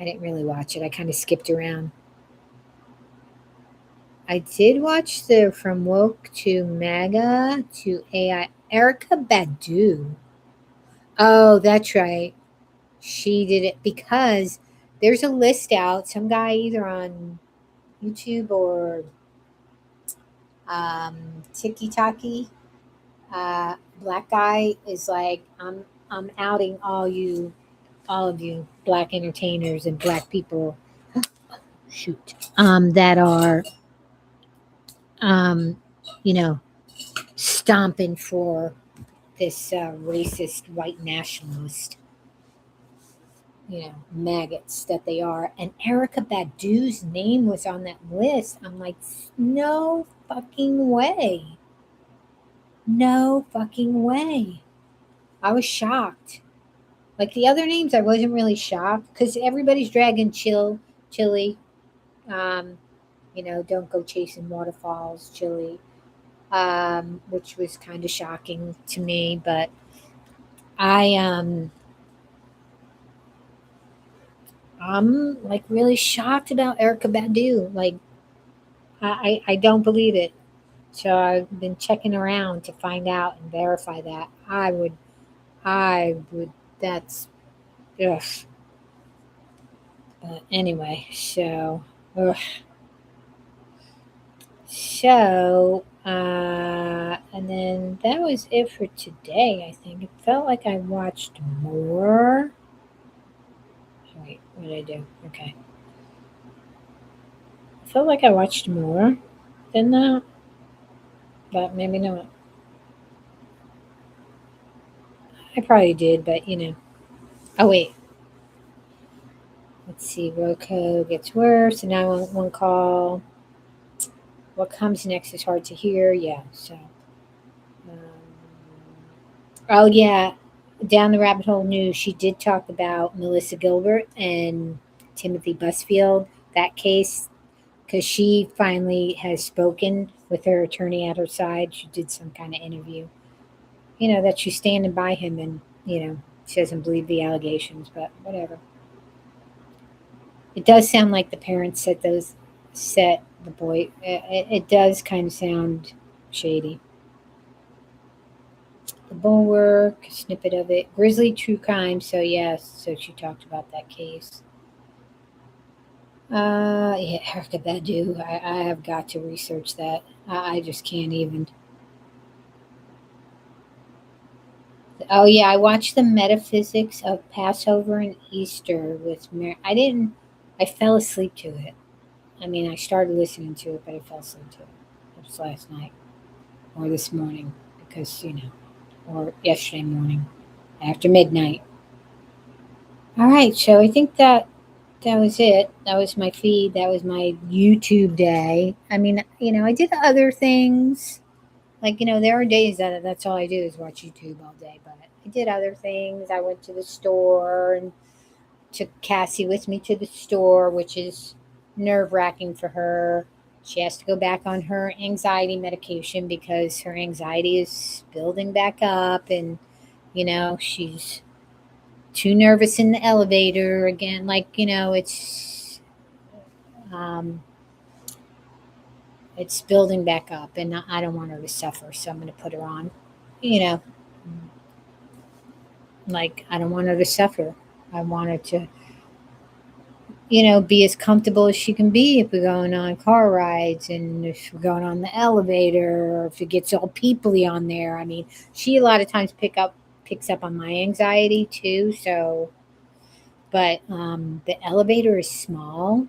I didn't really watch it. I kind of skipped around. I did watch the From Woke to MAGA to AI. Erica Badu. Oh, that's right. She did it because there's a list out. Some guy either on YouTube or TikTok, black guy is like, I'm outing all of you black entertainers and black people. Shoot, that are um, you know, stomping for this racist white nationalist, maggots that they are. And Erica Badu's name was on that list. I'm like, no fucking way. No fucking way. I was shocked. Like the other names, I wasn't really shocked because everybody's dragging chili. Um, don't go chasing waterfalls, chili, which was kind of shocking to me. But I I'm like really shocked about Erica Badu. Like I don't believe it. So I've been checking around to find out and verify that. I would. That's ugh. But anyway, so ugh. And then that was it for today. I think it felt like I watched more. Wait, what did I do? Okay. I felt like I watched more than that, but maybe not. I probably did, but Oh, wait. Let's see. Roku gets worse, and now one call. What comes next is hard to hear. Yeah, so. Um, oh, yeah. Down the rabbit hole news, she did talk about Melissa Gilbert and Timothy Busfield, that case, because she finally has spoken with her attorney at her side. She did some kind of interview, that she's standing by him and, she doesn't believe the allegations, but whatever. It does sound like the parents set the boy. It does kind of sound shady. The Bulwark, a snippet of it. Grizzly True Crime. So yes, so she talked about that case. Yeah, Erica Badu. I have got to research that. I just can't even. Oh yeah, I watched the Metaphysics of Passover and Easter with Mary. I didn't. I fell asleep to it. I mean, I started listening to it, but I fell asleep to it. It was last night or this morning because or yesterday morning after midnight. All right, so I think that was it. That was my feed. That was my YouTube day. I mean, I did other things. Like, there are days that that's all I do is watch YouTube all day, but I did other things. I went to the store and took Cassie with me to the store, which is nerve wracking for her. She has to go back on her anxiety medication because her anxiety is building back up. And She's too nervous in the elevator again. Like, um, it's building back up, and I don't want her to suffer, so I'm going to put her on. You know, like I don't want her to suffer. I want her to, be as comfortable as she can be if we're going on car rides and if we're going on the elevator or if it gets all peoply on there. I mean, she a lot of times picks up on my anxiety too. So, but the elevator is small,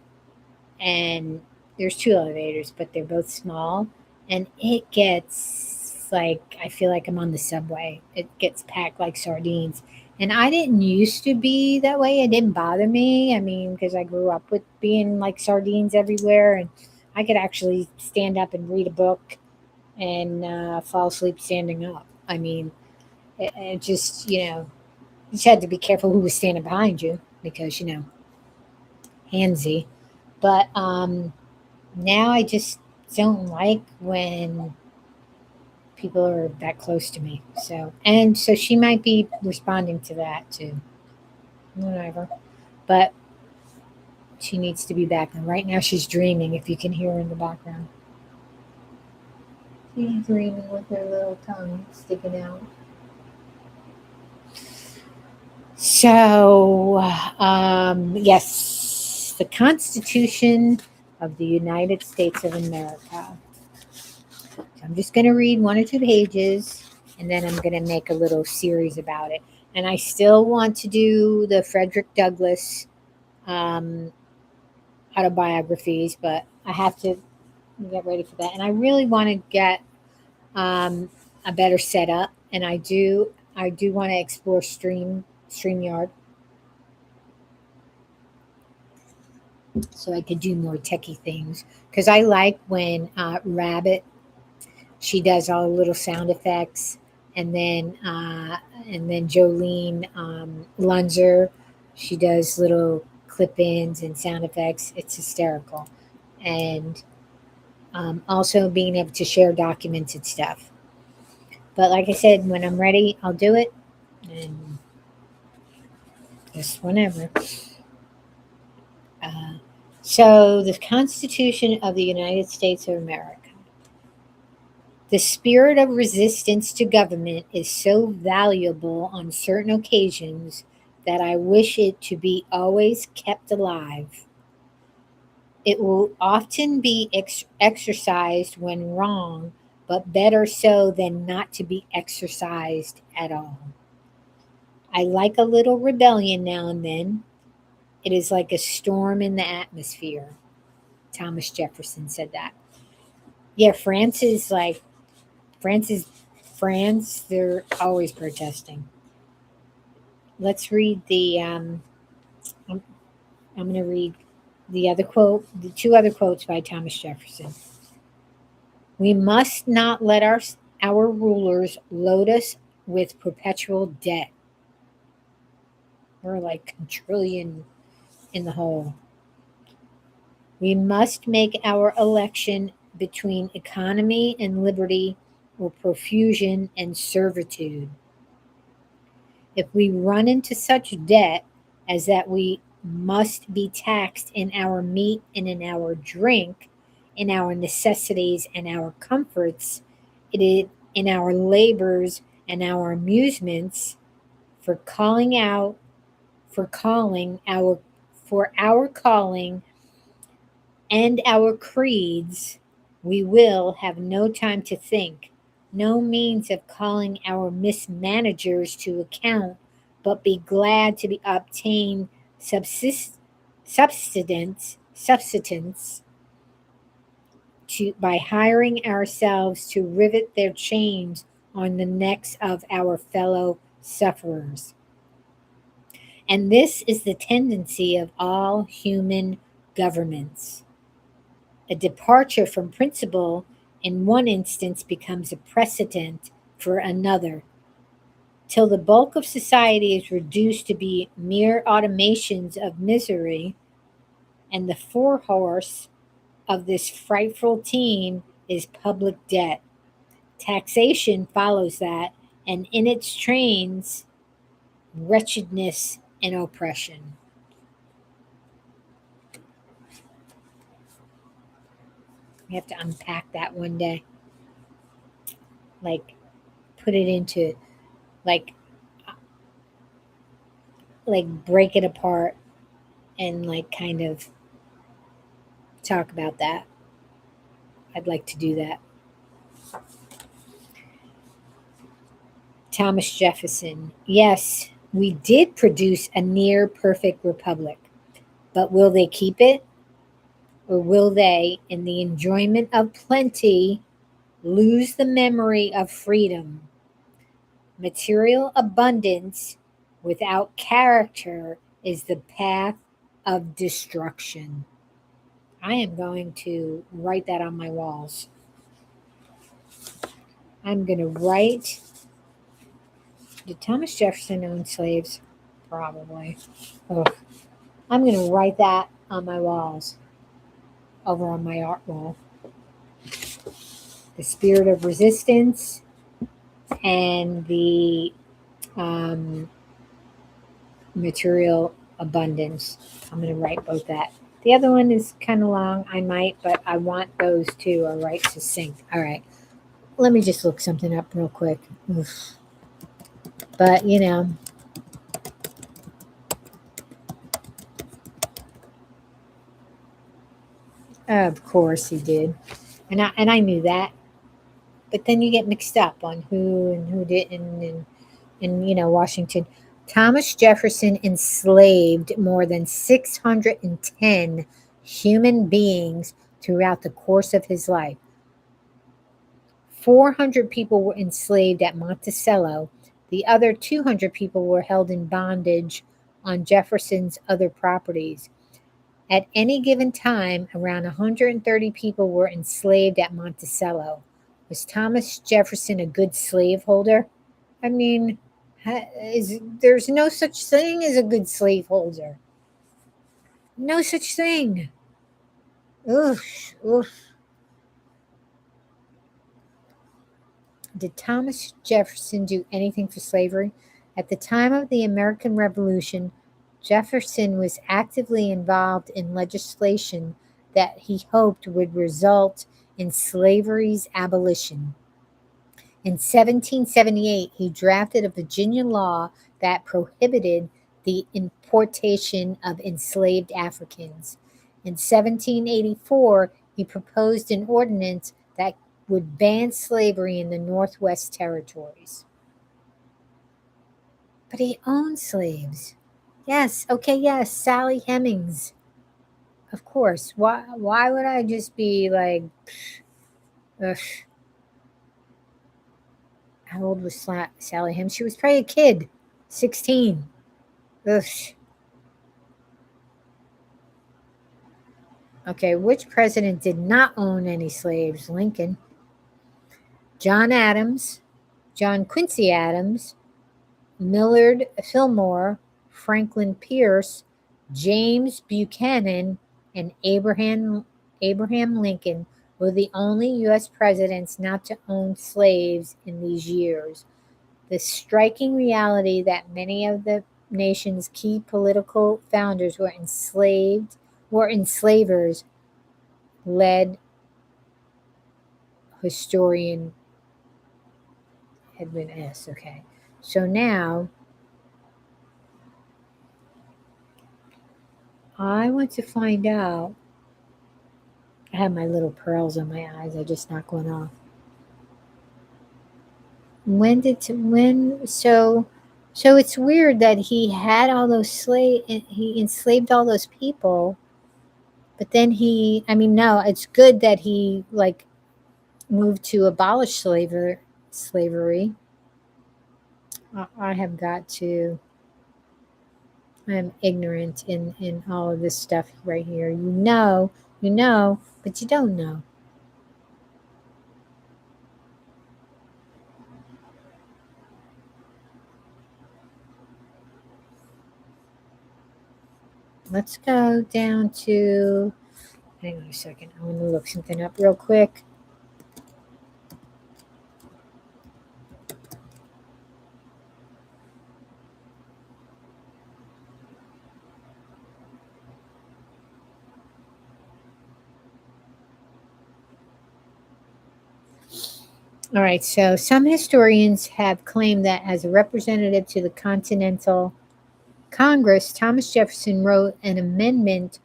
and there's two elevators, but they're both small, and it gets like I feel like I'm on the subway. It gets packed like sardines. And I didn't used to be that way. It didn't bother me. I mean, because I grew up with being like sardines everywhere, and I could actually stand up and read a book and fall asleep standing up. I mean, it just, you just had to be careful who was standing behind you because, handsy. But now I just don't like when people are that close to me. So she might be responding to that too. Whatever. But she needs to be back. And right now she's dreaming, if you can hear her in the background. She's dreaming with her little tongue sticking out. So, yes, the Constitution of the United States of America. So I'm just going to read one or two pages, and then I'm going to make a little series about it. And I still want to do the Frederick Douglass um, autobiographies, but I have to get ready for that. And I really want to get um, a better setup, and I do want to explore StreamYard, so I could do more techie things. Because I like when Rabbit, she does all the little sound effects, and then Jolene Lunzer, she does little clip-ins and sound effects. It's hysterical, and also being able to share documented stuff. But like I said, when I'm ready, I'll do it, and just whenever. Uh, so, the Constitution of the United States of America. The spirit of resistance to government is so valuable on certain occasions that I wish it to be always kept alive. It will often be exercised when wrong, but better so than not to be exercised at all. I like a little rebellion now and then. It is like a storm in the atmosphere. Thomas Jefferson said that. Yeah, France is France. They're always protesting. Let's read I'm, I'm going to read the two other quotes by Thomas Jefferson. We must not let our rulers load us with perpetual debt. We're like a trillion in the hole. We must make our election between economy and liberty or profusion and servitude. If we run into such debt as that we must be taxed in our meat and in our drink, in our necessities and our comforts, it is in our labors and our amusements, for calling out, for calling our, for our calling and our creeds, we will have no time to think, no means of calling our mismanagers to account, but be glad to be obtain subsistence by hiring ourselves to rivet their chains on the necks of our fellow sufferers. And this is the tendency of all human governments. A departure from principle in one instance becomes a precedent for another, till the bulk of society is reduced to be mere automations of misery, and the forehorse of this frightful team is public debt. Taxation follows that, and in its trains, wretchedness and oppression. We have to unpack that one day, like put it into like break it apart and like kind of talk about that. I'd like to do that. Thomas Jefferson. Yes, we did produce a near perfect republic, but will they keep it? Or will they, in the enjoyment of plenty, lose the memory of freedom? Material abundance without character is the path of destruction. I am going to write that on my walls. I'm going to write. Did Thomas Jefferson own slaves? Probably. Ugh. I'm going to write that on my walls, over on my art wall. The spirit of resistance and the um, material abundance. I'm going to write both that. The other one is kind of long. I might, but I want those two are right succinct. All right. Let me just look something up real quick. Oof. But, of course he did. And I knew that. But then you get mixed up on who and who didn't and Washington. Thomas Jefferson enslaved more than 610 human beings throughout the course of his life. 400 people were enslaved at Monticello. The other 200 people were held in bondage on Jefferson's other properties. At any given time, around 130 people were enslaved at Monticello. Was Thomas Jefferson a good slaveholder? I mean, there's no such thing as a good slaveholder. No such thing. Oof, oof. Did Thomas Jefferson do anything for slavery? At the time of the American Revolution, Jefferson was actively involved in legislation that he hoped would result in slavery's abolition. In 1778, he drafted a Virginia law that prohibited the importation of enslaved Africans. In 1784, he proposed an ordinance that would ban slavery in the Northwest Territories. But he owned slaves. Yes, okay, yes, Sally Hemings. Of course. Why would I just be like, ugh. How old was Sally Hemings? She was probably a kid, 16. Ugh. Okay, which president did not own any slaves? Lincoln. John Adams, John Quincy Adams, Millard Fillmore, Franklin Pierce, James Buchanan, and Abraham Lincoln were the only U.S. presidents not to own slaves in these years. The striking reality that many of the nation's key political founders were enslavers, led historian Edwin S. Okay, so now I want to find out. I have my little pearls in my eyes. I just knocked one off. So it's weird that he had all those he enslaved all those people, but then no, it's good that he like moved to abolish slavery. I have got to. I'm ignorant in all of this stuff right here. You know, but you don't know. Let's go down to. Hang on a second. I want to look something up real quick. All right, so some historians have claimed that as a representative to the Continental Congress, Thomas Jefferson wrote an amendment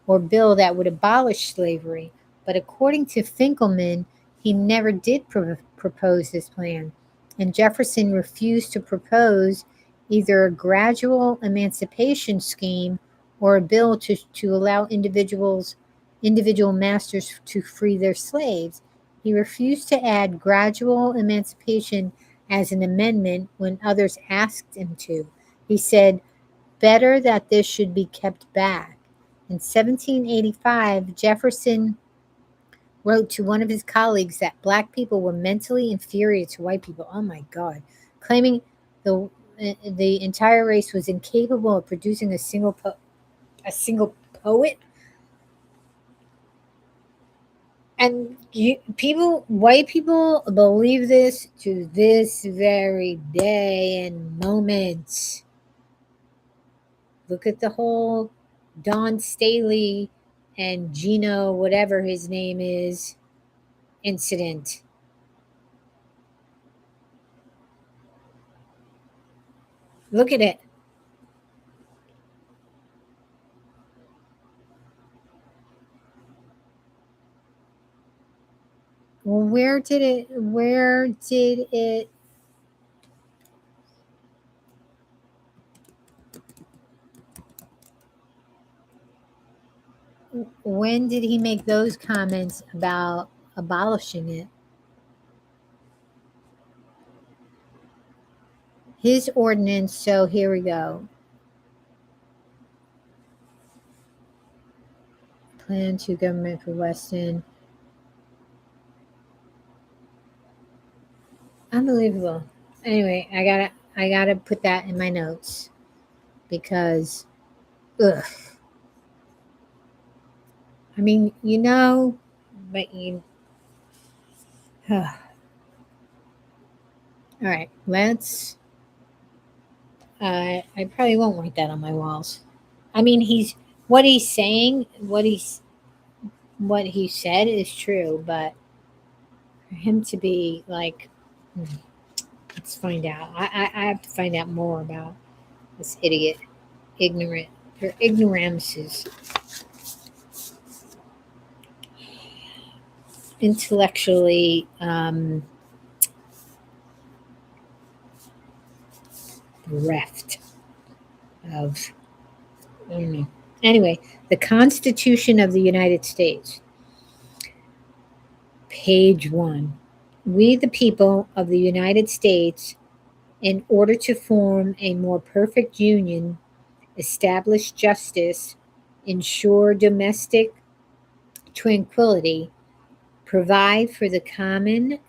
or bill that would abolish slavery. But according to Finkelman, he never did propose this plan. And Jefferson refused to propose either a gradual emancipation scheme or a bill to allow individual masters to free their slaves. He refused to add gradual emancipation as an amendment when others asked him to. He said, better that this should be kept back. In 1785, Jefferson wrote to one of his colleagues that black people were mentally inferior to white people. Oh my God. Claiming the entire race was incapable of producing a single poet. And white people believe this to this very day and moment. Look at the whole Don Staley and Gino, whatever his name is, incident. Look at it. Well, when did he make those comments about abolishing it? His ordinance, so here we go. Plan to government for Weston. Unbelievable. Anyway, I gotta put that in my notes because ugh. I mean, but all right, let's I probably won't write that on my walls. I mean, what he's saying, what he said is true, but for him to be like, let's find out. I have to find out more about this idiot, ignorant, their ignorances, intellectually bereft of. I don't know. Anyway, the Constitution of the United States, page 1. We, the people of the United States, in order to form a more perfect union, establish justice, ensure domestic tranquility, provide for the common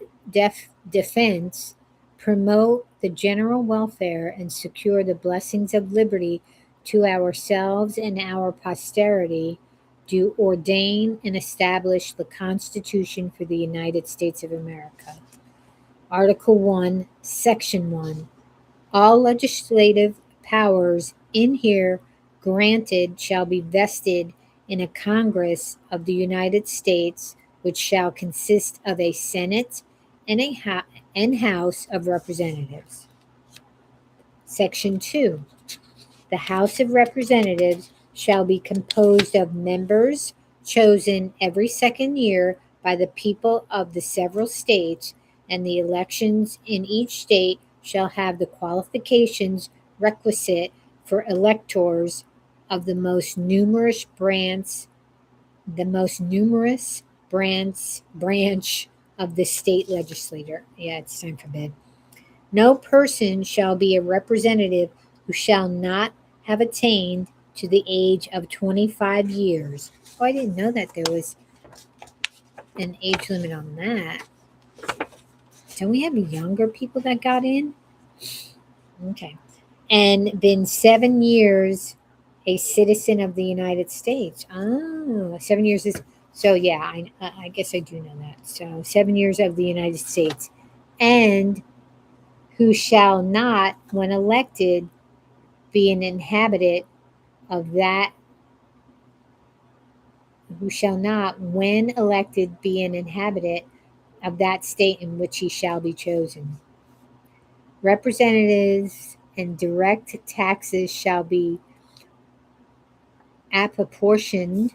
defense, promote the general welfare, and secure the blessings of liberty to ourselves and our posterity, do ordain and establish the Constitution for the United States of America. Article 1, Section 1. All legislative powers in here granted shall be vested in a Congress of the United States, which shall consist of a Senate and House of Representatives. Section 2. The House of Representatives shall be composed of members chosen every second year by the people of the several states, and the elections in each state shall have the qualifications requisite for electors of the most numerous branch of the state legislature. Yeah, it's time for bed. No person shall be a representative who shall not have attained to the age of 25 years. Oh, I didn't know that there was an age limit on that. Don't we have younger people that got in? Okay. And been 7 years a citizen of the United States. Oh, 7 years is. So, yeah, I guess I do know that. So, 7 years of the United States. And who shall not, when elected, be an inhabitant of that, who shall not, when elected, be an inhabitant of that state in which he shall be chosen. Representatives and direct taxes shall be apportioned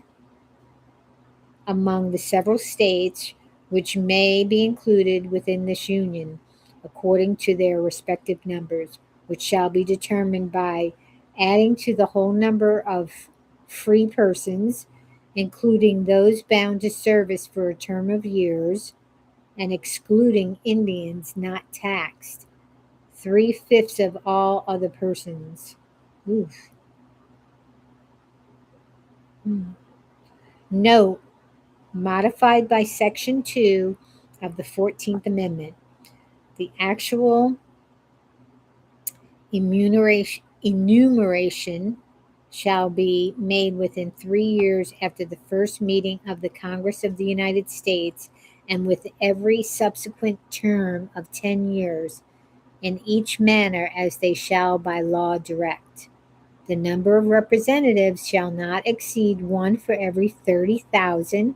among the several states which may be included within this union, according to their respective numbers, which shall be determined by adding to the whole number of free persons, including those bound to service for a term of years, and excluding Indians not taxed, 3/5 of all other persons. Oof. Hmm. Note, modified by Section 2 of the 14th Amendment, the actual enumeration shall be made within 3 years after the first meeting of the Congress of the United States, and with every subsequent term of 10 years, in each manner as they shall by law direct. The number of representatives shall not exceed one for every 30,000,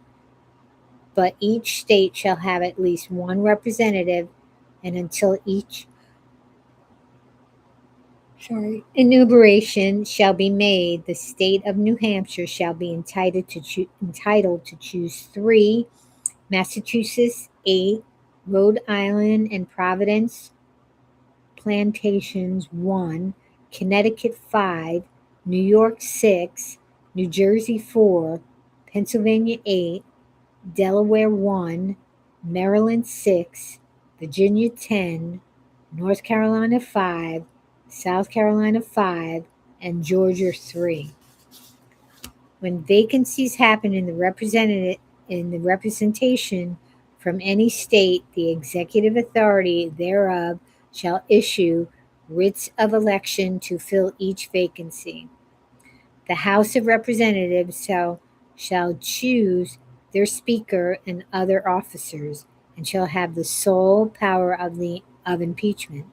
but each state shall have at least one representative, and until each enumeration shall be made, the state of New Hampshire shall be entitled to choose 3, Massachusetts 8, Rhode Island and Providence Plantations 1, Connecticut 5, New York 6, New Jersey 4, Pennsylvania 8, Delaware 1, Maryland 6, Virginia 10, North Carolina 5, South Carolina 5, and Georgia 3. When vacancies happen in the representation from any state, the executive authority thereof shall issue writs of election to fill each vacancy. The House of Representatives shall choose their speaker and other officers, and shall have the sole power of impeachment.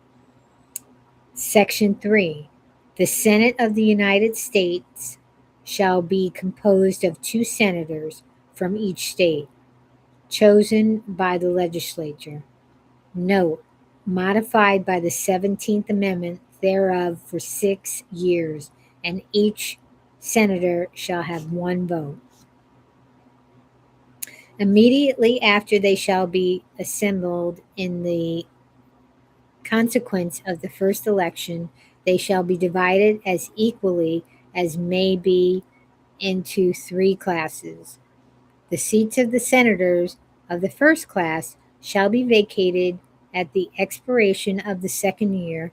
Section 3. The Senate of the United States shall be composed of 2 senators from each state, chosen by the legislature. Note, modified by the 17th Amendment thereof for 6 years, and each senator shall have 1 vote. Immediately after they shall be assembled in the consequence of the first election, they shall be divided as equally as may be into 3 classes. The seats of the senators of the first class shall be vacated at the expiration of the second year,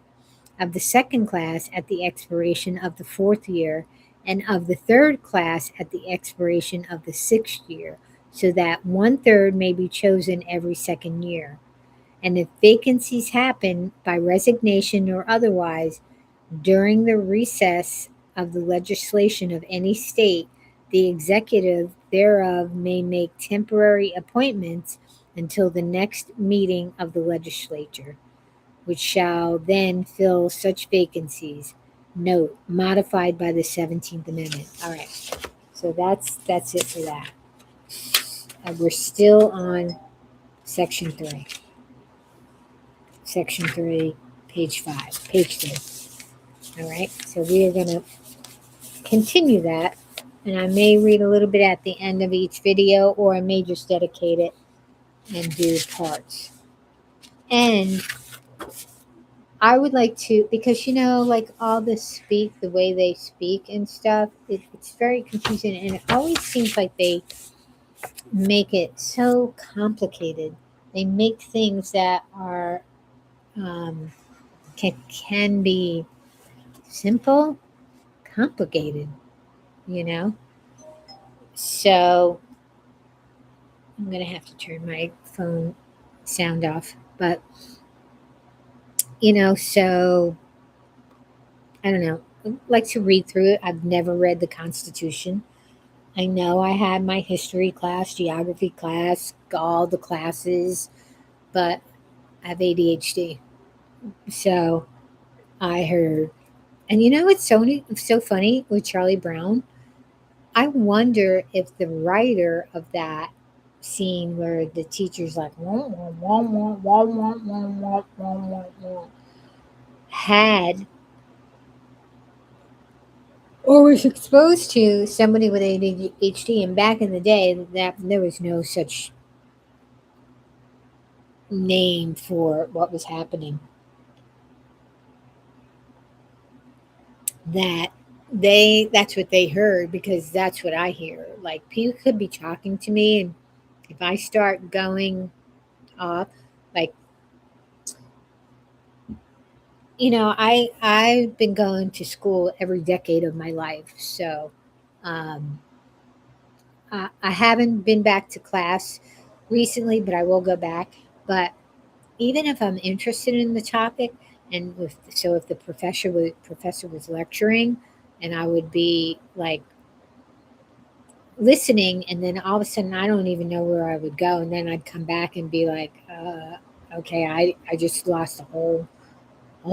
of the second class at the expiration of the 4th year, and of the third class at the expiration of the 6th year, so that 1/3 may be chosen every second year. And if vacancies happen by resignation or otherwise during the recess of the legislation of any state, the executive thereof may make temporary appointments until the next meeting of the legislature, which shall then fill such vacancies. Note, modified by the 17th Amendment. All right, so that's it for that. We're still on Section 3. Section 3, page 5, page 3. All right, so we are going to continue that, and I may read a little bit at the end of each video, or I may just dedicate it and do parts. And I would like to, because like all this the way they speak and stuff, it's very confusing, and it always seems like they make it so complicated. They make things that are can be simple, complicated, you know. So I'm gonna have to turn my phone sound off, but so I don't know. I like to read through it. I've never read the Constitution. I know I had my history class, geography class, all the classes, but I have ADHD. So I heard, and it's so funny with Charlie Brown. I wonder if the writer of that scene where the teacher's like, wah, wah, wah, wah, wah, wah, wah, wah, wah, wah, wah, had or was exposed to somebody with ADHD. And back in the day, that there was no such name for what was happening. That that's what they heard because that's what I hear. Like people could be talking to me, and if I start going off, like I've been going to school every decade of my life, so um, I haven't been back to class recently, but I will go back. But even if I'm interested in the topic, and if the professor was lecturing, and I would be like listening, and then all of a sudden I don't even know where I would go, and then I'd come back and be like, okay, I just lost a whole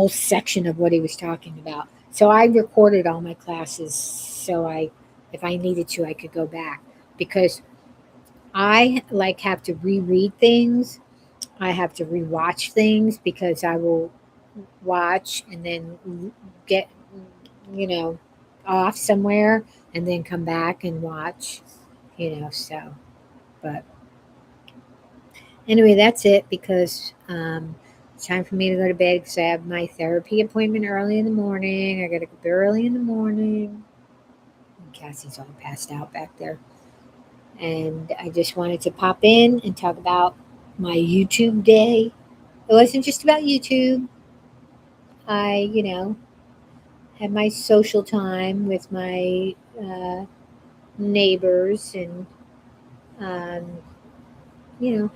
section of what he was talking about. So I recorded all my classes, so if I needed to, I could go back because I like have to reread things. I have to rewatch things because I will watch and then get you know off somewhere and then come back and watch. So but anyway, that's it because it's time for me to go to bed because I have my therapy appointment early in the morning. I got to go early in the morning. Cassie's all passed out back there. And I just wanted to pop in and talk about my YouTube day. It wasn't just about YouTube. I had my social time with my neighbors and, um,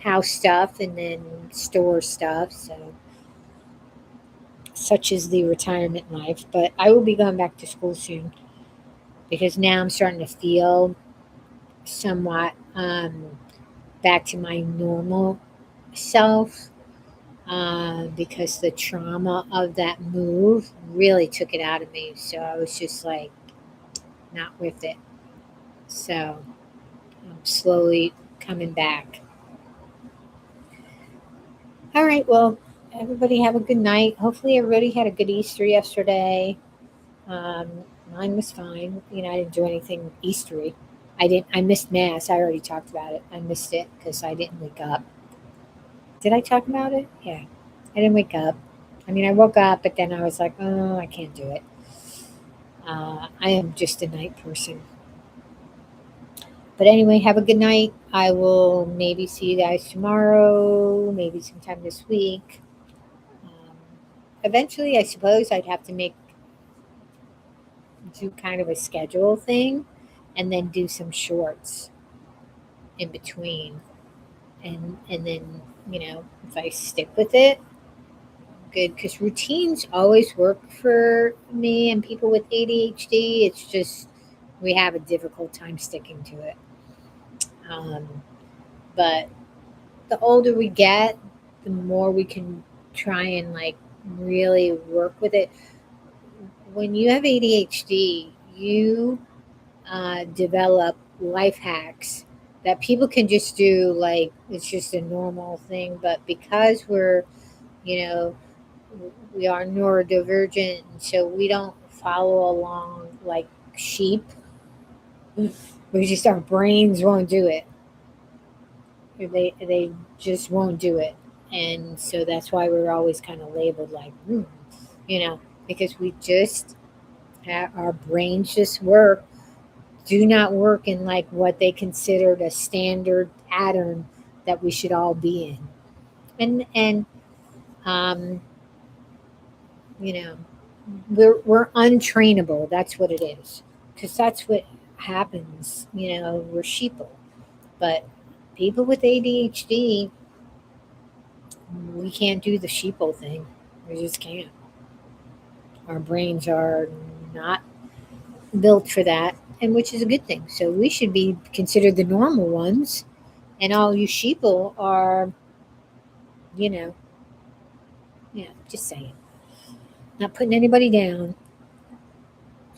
house stuff and then store stuff. So, such is the retirement life. But I will be going back to school soon because now I'm starting to feel somewhat back to my normal self because the trauma of that move really took it out of me. So I was just like, not with it. So I'm slowly coming back. All right. Well, everybody have a good night. Hopefully, everybody had a good Easter yesterday. Um, Mine was fine. I didn't do anything Eastery. I didn't. I missed mass. I already talked about it. I missed it because I didn't wake up. Did I talk about it? Yeah. I didn't wake up. I mean, I woke up, but then I was like, oh, I can't do it. I am just a night person. But anyway, have a good night. I will maybe see you guys tomorrow, maybe sometime this week. Um, Eventually, I suppose I'd have to do kind of a schedule thing and then do some shorts in between. And then, if I stick with it, good because routines always work for me and people with ADHD. It's just we have a difficult time sticking to it. Um, but the older we get, the more we can try and like really work with it. When you have ADHD, you develop life hacks that people can just do like it's just a normal thing. But because you know, we are neurodivergent, so we don't follow along like sheep. We just our brains won't do it. They just won't do it, and so that's why we're always kind of labeled like, you know, because we just our brains just do not work in like what they considered a standard pattern that we should all be in, and um, you know, we're untrainable. That's what it is, because that's what happens. We're sheeple, but people with ADHD, we can't do the sheeple thing. We just can't. Our brains are not built for that, and which is a good thing. So we should be considered the normal ones, and all you sheeple are, you know, just saying, not putting anybody down,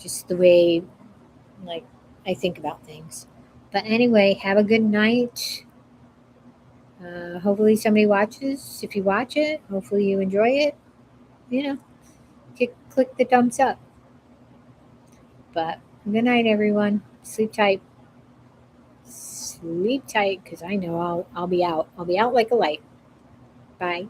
just the way like I think about things. But anyway, have a good night. Hopefully somebody watches. If you watch it, hopefully you enjoy it. You know, click the thumbs up. But good night, everyone. Sleep tight. Sleep tight, because I know I'll be out. I'll be out like a light. Bye.